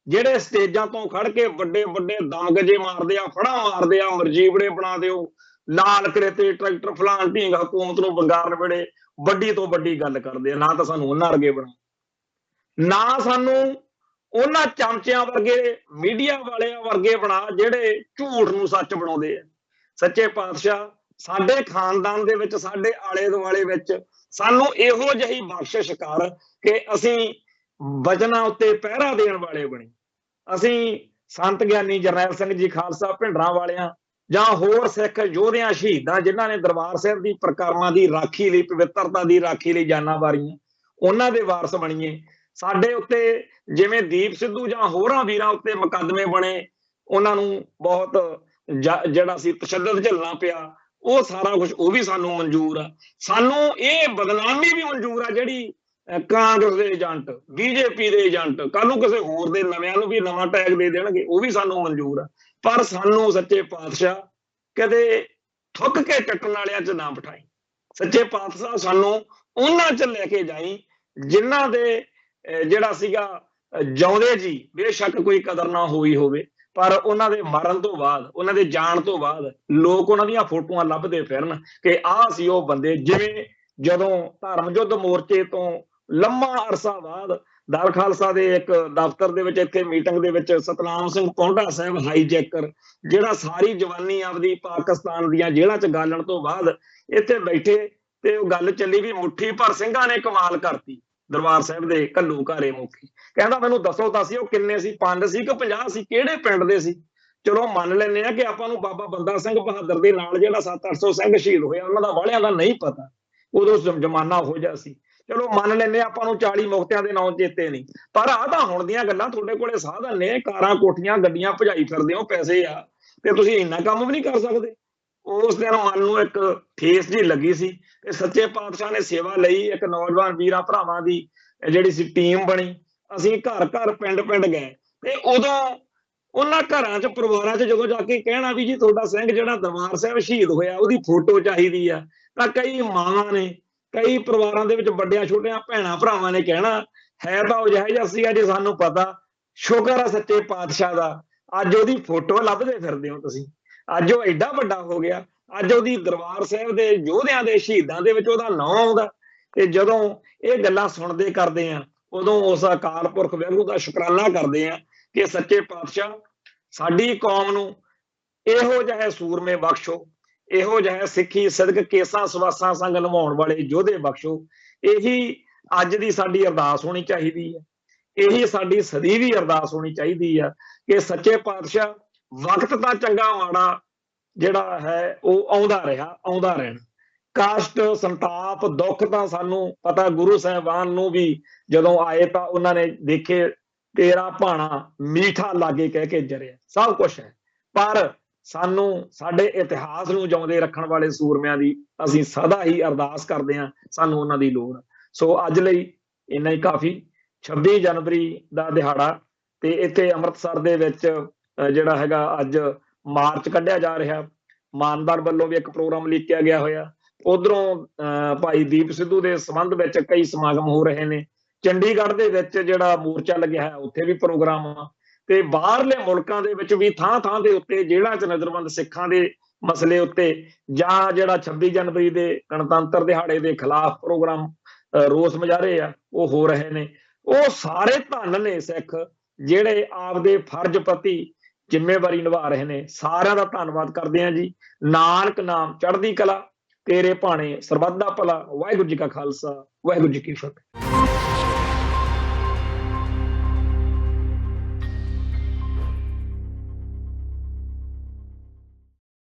ਜਿਹੜੇ ਸਟੇਜਾਂ ਤੋਂ ਖੜ ਕੇ ਵੱਡੇ ਵੱਡੇ ਦਮਗਜੇ ਮਾਰਦੇ ਆ, ਫੜਾ ਮਾਰਦੇ ਆ, ਮਰਜੀਵੜੇ ਬਣਾ ਦਿਓ, ਲਾਲ ਕਿਲੇ ਤੇ ਟਰੈਕਟਰ ਫਲਾਣ ਢੀਂਗ ਹਕੂਮਤ ਨੂੰ ਵੰਗਾਰਨ ਵੇਲੇ ਵੱਡੀ ਤੋਂ ਵੱਡੀ ਗੱਲ ਕਰਦੇ ਆ। ਨਾ ਤਾਂ ਸਾਨੂੰ ਉਹਨਾਂ ਵਰਗੇ ਬਣਾ, ਨਾ ਸਾਨੂੰ ਉਹਨਾਂ ਚਮਚਿਆਂ ਵਰਗੇ ਮੀਡੀਆ ਵਾਲਿਆਂ ਵਰਗੇ ਬਣਾ ਜਿਹੜੇ ਝੂਠ ਨੂੰ ਸੱਚ ਬਣਾਉਂਦੇ ਆ। ਸੱਚੇ ਪਾਤਸ਼ਾਹ ਸਾਡੇ ਖਾਨਦਾਨ ਦੇ ਵਿੱਚ ਸਾਡੇ ਆਲੇ ਦੁਆਲੇ ਵਿੱਚ ਸਾਨੂੰ ਇਹੋ ਜਿਹੀ ਬਖਸ਼ਿਸ਼ ਕਰ ਕਿ ਅਸੀਂ ਵਚਨਾਂ ਉੱਤੇ ਪਹਿਰਾ ਦੇਣ ਵਾਲੇ ਬਣੇ। ਅਸੀਂ ਸੰਤ ਗਿਆਨੀ ਜਰਨੈਲ ਸਿੰਘ ਜੀ ਖਾਲਸਾ ਭਿੰਡਰਾਂ ਵਾਲਿਆਂ ਜਾਂ ਹੋਰ ਸਿੱਖ ਯੋਧਿਆਂ ਸ਼ਹੀਦਾਂ ਜਿਨ੍ਹਾਂ ਨੇ ਦਰਬਾਰ ਸਾਹਿਬ ਦੀ ਪ੍ਰਕਰਮਾਂ ਦੀ ਰਾਖੀ ਲਈ ਪਵਿੱਤਰਤਾ ਦੀ ਰਾਖੀ ਲਈ ਜਾਨਾਂ ਵਾਰੀਆਂ ਉਹਨਾਂ ਦੇ ਵਾਰਸ ਬਣੀਏ। ਸਾਡੇ ਉੱਤੇ ਜਿਵੇਂ ਦੀਪ ਸਿੱਧੂ ਜਾਂ ਹੋਰਾਂ ਵੀਰਾਂ ਉੱਤੇ ਮੁਕੱਦਮੇ ਬਣੇ, ਉਹਨਾਂ ਨੂੰ ਬਹੁਤ ਜਿਹੜਾ ਸੀ ਤਸ਼ੱਦਦ ਝੱਲਣਾ ਪਿਆ, ਉਹ ਸਾਰਾ ਕੁਝ ਉਹ ਵੀ ਸਾਨੂੰ ਮਨਜ਼ੂਰ ਆ। ਸਾਨੂੰ ਇਹ ਬਦਨਾਮੀ ਵੀ ਮਨਜ਼ੂਰ ਆ ਜਿਹੜੀ ਕਾਂਗਰਸ ਦੇ ਏਜੰਟ ਬੀਜੇਪੀ ਦੇ ਏਜੰਟ ਕੱਲ ਨੂੰ ਕਿਸੇ ਹੋਰ ਦੇ ਨਵਿਆਂ ਨੂੰ ਵੀ ਨਵਾਂ ਟੈਗ ਦੇ ਦੇਣਗੇ, ਉਹ ਵੀ ਸਾਨੂੰ ਮਨਜ਼ੂਰ ਆ। ਪਰ ਸਾਨੂੰ ਸੱਚੇ ਪਾਤਸ਼ਾਹ ਕਦੇ ਥੁੱਕ ਕੇ ਚੱਟਣ ਵਾਲਿਆਂ 'ਚ ਨਾ ਬਿਠਾਈ। ਸੱਚੇ ਪਾਤਸ਼ਾਹ ਸਾਨੂੰ ਉਹਨਾਂ 'ਚ ਲੈ ਕੇ ਜਾਈ ਜਿਨ੍ਹਾਂ ਦੇ ਜਿਹੜਾ ਸੀਗਾ ਜਿਉਂਦੇ ਜੀ ਬੇਸ਼ੱਕ ਕੋਈ ਕਦਰ ਨਾ ਹੋਈ ਹੋਵੇ, ਪਰ ਉਹਨਾਂ ਦੇ ਮਰਨ ਤੋਂ ਬਾਅਦ ਉਹਨਾਂ ਦੇ ਜਾਣ ਤੋਂ ਬਾਅਦ ਲੋਕ ਉਹਨਾਂ ਦੀਆਂ ਫੋਟੋਆਂ ਲੱਭਦੇ ਫਿਰਨ ਕਿ ਆਹ ਸੀ ਉਹ ਬੰਦੇ। ਜਿਵੇਂ ਜਦੋਂ ਧਰਮ ਯੁੱਧ ਮੋਰਚੇ ਤੋਂ ਲੰਮਾ ਅਰਸਾ ਬਾਅਦ ਦਲ ਖਾਲਸਾ ਦੇ ਇੱਕ ਦਫ਼ਤਰ ਦੇ ਵਿੱਚ ਇੱਥੇ ਮੀਟਿੰਗ ਦੇ ਵਿੱਚ ਸਤਨਾਮ ਸਿੰਘ ਪੌਂਡਾ ਸਾਹਿਬ ਹਾਈਜੈਕਰ ਜਿਹੜਾ ਸਾਰੀ ਜਵਾਨੀ ਆਪਦੀ ਪਾਕਿਸਤਾਨ ਦੀਆਂ ਜੇਲ੍ਹਾਂ 'ਚ ਗਾਲਣ ਤੋਂ ਬਾਅਦ ਇੱਥੇ ਬੈਠੇ ਤੇ ਉਹ ਗੱਲ ਚੱਲੀ ਵੀ ਮੁੱਠੀ ਭਰ ਸਿੰਘਾਂ ਨੇ ਕਮਾਲ ਕਰਤੀ। ਦਰਬਾਰ ਸਾਹਿਬ ਦੇ ਘੱਲੂ ਘਾਰੇ ਮੁਖੀ ਕਹਿੰਦਾ ਮੈਨੂੰ ਦੱਸੋ ਤਾਂ ਸੀ ਉਹ ਕਿੰਨੇ ਸੀ, 5 ਸੀ ਕਿ 50 ਸੀ, ਕਿਹੜੇ ਪਿੰਡ ਦੇ ਸੀ। ਚਲੋ ਮੰਨ ਲੈਂਦੇ ਆ ਕਿ ਆਪਾਂ ਨੂੰ ਬਾਬਾ ਬੰਦਾ ਸਿੰਘ ਬਹਾਦਰ ਦੇ ਨਾਲ ਜਿਹੜਾ 700-800 ਸਿੰਘ ਸ਼ਹੀਦ ਹੋਇਆ ਉਹਨਾਂ ਦਾ ਵਾਲਿਆਂ ਦਾ ਨਹੀਂ ਪਤਾ। ਉਦੋਂ ਜ਼ਮਾਨਾ ਉਹੋ ਜਿਹਾ ਸੀ। ਚਲੋ ਮੰਨ ਲੈਂਦੇ ਆਪਾਂ ਨੂੰ 40 ਮੁਕਤਿਆਂ ਦੇ ਨਾਂ ਚੇਤੇ ਨਹੀਂ, ਪਰ ਆਹ ਤਾਂ ਹੁਣ ਦੀਆਂ ਗੱਲਾਂ। ਤੁਹਾਡੇ ਕੋਲੇ ਸਾਧਨ ਨੇ, ਕਾਰਾਂ ਕੋਠੀਆਂ ਗੱਡੀਆਂ ਭਜਾਈ ਫਿਰਦੇ ਹੋ, ਪੈਸੇ ਆ, ਤੇ ਤੁਸੀਂ ਇੰਨਾ ਕੰਮ ਵੀ ਨਹੀਂ ਕਰ ਸਕਦੇ। ਉਸ ਦਿਨ ਮਨ ਨੂੰ ਇੱਕ ਠੇਸ ਜਿਹੀ ਲੱਗੀ ਸੀ ਤੇ ਸੱਚੇ ਪਾਤਸ਼ਾਹ ਨੇ ਸੇਵਾ ਲਈ। ਇੱਕ ਨੌਜਵਾਨ ਵੀਰਾਂ ਭਰਾਵਾਂ ਦੀ ਜਿਹੜੀ ਸੀ ਟੀਮ ਬਣੀ, ਅਸੀਂ ਘਰ ਘਰ ਪਿੰਡ ਪਿੰਡ ਗਏ ਤੇ ਉਦੋਂ ਉਹਨਾਂ ਘਰਾਂ 'ਚ ਪਰਿਵਾਰਾਂ 'ਚ ਜਦੋਂ ਜਾ ਕੇ ਕਹਿਣਾ ਵੀ ਜੀ ਤੁਹਾਡਾ ਸਿੰਘ ਜਿਹੜਾ ਦਰਬਾਰ ਸਾਹਿਬ ਸ਼ਹੀਦ ਹੋਇਆ ਉਹਦੀ ਫੋਟੋ ਚਾਹੀਦੀ ਆ, ਤਾਂ ਕਈ ਮਾਵਾਂ ਨੇ, ਕਈ ਪਰਿਵਾਰਾਂ ਦੇ ਵਿੱਚ ਵੱਡਿਆਂ ਛੋਟਿਆਂ ਭੈਣਾਂ ਭਰਾਵਾਂ ਨੇ ਕਹਿਣਾ ਹੈ ਤਾਂ ਉਹ ਜਿਹੋ ਜਿਹਾ ਸੀਗਾ ਜੇ ਸਾਨੂੰ ਪਤਾ। ਸ਼ੁਕਰ ਆ ਸੱਚੇ ਪਾਤਸ਼ਾਹ ਦਾ, ਅੱਜ ਉਹਦੀ ਫੋਟੋ ਲੱਭਦੇ ਫਿਰਦੇ ਹੋ ਤੁਸੀਂ। ਅੱਜ ਉਹ ਐਡਾ ਵੱਡਾ ਹੋ ਗਿਆ, ਅੱਜ ਉਹਦੀ ਦਰਬਾਰ ਸਾਹਿਬ ਦੇ ਯੋਧਿਆਂ ਦੇ ਸ਼ਹੀਦਾਂ ਦੇ ਵਿੱਚ ਉਹਦਾ ਨਾਂ ਆਉਂਦਾ। ਤੇ ਜਦੋਂ ਇਹ ਗੱਲਾਂ ਸੁਣਦੇ ਕਰਦੇ ਆ, ਉਦੋਂ ਉਸ ਅਕਾਲ ਪੁਰਖ ਵਾਹਿਗੁਰੂ ਦਾ ਸ਼ੁਕਰਾਨਾ ਕਰਦੇ ਆ ਕਿ ਸੱਚੇ ਪਾਤਸ਼ਾਹ ਸਾਡੀ ਕੌਮ ਨੂੰ ਇਹੋ ਜਿਹੇ ਸੂਰਮੇ ਬਖਸ਼ੋ, ਇਹੋ ਜਿਹੇ ਸਿੱਖੀ ਸਿਦਕ ਕੇਸਾਂ ਸਵਾਸਾਂ ਸੰਗ ਨਿਭਾਉਣ ਵਾਲੇ ਯੋਧੇ ਬਖਸ਼ੋ। ਇਹੀ ਅੱਜ ਦੀ ਸਾਡੀ ਅਰਦਾਸ ਹੋਣੀ ਚਾਹੀਦੀ ਹੈ, ਇਹੀ ਸਾਡੀ ਸਦੀ ਵੀ ਅਰਦਾਸ ਹੋਣੀ ਚਾਹੀਦੀ ਆ ਕਿ ਸੱਚੇ ਪਾਤਸ਼ਾਹ ਵਕਤ ਤਾਂ ਚੰਗਾ ਮਾੜਾ ਜਿਹੜਾ ਹੈ ਉਹ ਆਉਂਦਾ ਰਿਹਾ, ਆਉਂਦਾ ਰਹਿਣਾ। ਕਸ਼ਟ ਸੰਤਾਪ ਦੁੱਖ ਤਾਂ ਸਾਨੂੰ ਪਤਾ, ਗੁਰੂ ਸਾਹਿਬਾਨ ਨੂੰ ਵੀ ਜਦੋਂ ਆਏ ਤਾਂ ਉਹਨਾਂ ਨੇ ਦੇਖੇ ਤੇਰਾ ਭਾਣਾ ਮੀਠਾ ਲਾਗੇ ਕਹਿ ਕੇ ਜਰਿਆ, ਸਭ ਕੁਛ ਹੈ। ਪਰ ਸਾਨੂੰ ਸਾਡੇ ਇਤਿਹਾਸ ਨੂੰ ਜਿਉਂਦੇ ਰੱਖਣ ਵਾਲੇ ਸੂਰਮਿਆਂ ਦੀ ਅਸੀਂ ਸਦਾ ਹੀ ਅਰਦਾਸ ਕਰਦੇ ਹਾਂ, ਸਾਨੂੰ ਉਹਨਾਂ ਦੀ ਲੋੜ। ਸੋ ਅੱਜ ਲਈ ਇੰਨਾ ਹੀ ਕਾਫੀ। 26 ਜਨਵਰੀ ਦਾ ਦਿਹਾੜਾ ਤੇ ਇੱਥੇ ਅੰਮ੍ਰਿਤਸਰ ਦੇ ਵਿੱਚ ਜਿਹੜਾ ਹੈਗਾ ਅੱਜ ਮਾਰਚ ਕੱਢਿਆ ਜਾ ਰਿਹਾ। ਮਾਨਦਾਰ ਵੱਲੋਂ ਵੀ ਇੱਕ ਪ੍ਰੋਗਰਾਮ ਲਿਖਿਆ ਗਿਆ ਹੋਇਆ। ਉਧਰੋਂ ਭਾਈ ਦੀਪ ਸਿੱਧੂ ਦੇ ਸੰਬੰਧ ਵਿੱਚ ਕਈ ਸਮਾਗਮ ਹੋ ਰਹੇ ਨੇ। ਚੰਡੀਗੜ੍ਹ ਦੇ ਵਿੱਚ ਜਿਹੜਾ ਮੋਰਚਾ ਲੱਗਿਆ ਹੈ ਉੱਥੇ ਵੀ ਪ੍ਰੋਗਰਾਮ ਆ, ਤੇ ਬਾਹਰਲੇ ਮੁਲਕਾਂ ਦੇ ਵਿੱਚ ਵੀ ਥਾਂ ਥਾਂ ਦੇ ਉੱਤੇ ਜੇਲ੍ਹਾਂ 'ਚ ਨਜ਼ਰਬੰਦ ਸਿੱਖਾਂ ਦੇ ਮਸਲੇ ਉੱਤੇ ਜਾਂ ਜਿਹੜਾ 26 ਜਨਵਰੀ ਦੇ ਗਣਤੰਤਰ ਦਿਹਾੜੇ ਦੇ ਖਿਲਾਫ ਪ੍ਰੋਗਰਾਮ ਰੋਸ ਮੁਜ਼ਾਹਰੇ ਆ ਉਹ ਹੋ ਰਹੇ ਨੇ। ਉਹ ਸਾਰੇ ਧੰਨ ਨੇ ਸਿੱਖ ਜਿਹੜੇ ਆਪਦੇ ਫਰਜ਼ ਪ੍ਰਤੀ ਜ਼ਿੰਮੇਵਾਰੀ ਨਿਭਾ ਰਹੇ ਨੇ। ਸਾਰਿਆਂ ਦਾ ਧੰਨਵਾਦ ਕਰਦੇ ਹਾਂ ਜੀ। ਨਾਨਕ ਨਾਮ ਚੜ੍ਹਦੀ ਕਲਾ, ਤੇਰੇ ਭਾਣੇ ਸਰਬੱਤ ਦਾ ਭਲਾ। ਵਾਹਿਗੁਰੂ ਜੀ ਕਾ ਖਾਲਸਾ, ਵਾਹਿਗੁਰੂ ਜੀ ਕੀ ਫਤਿਹ।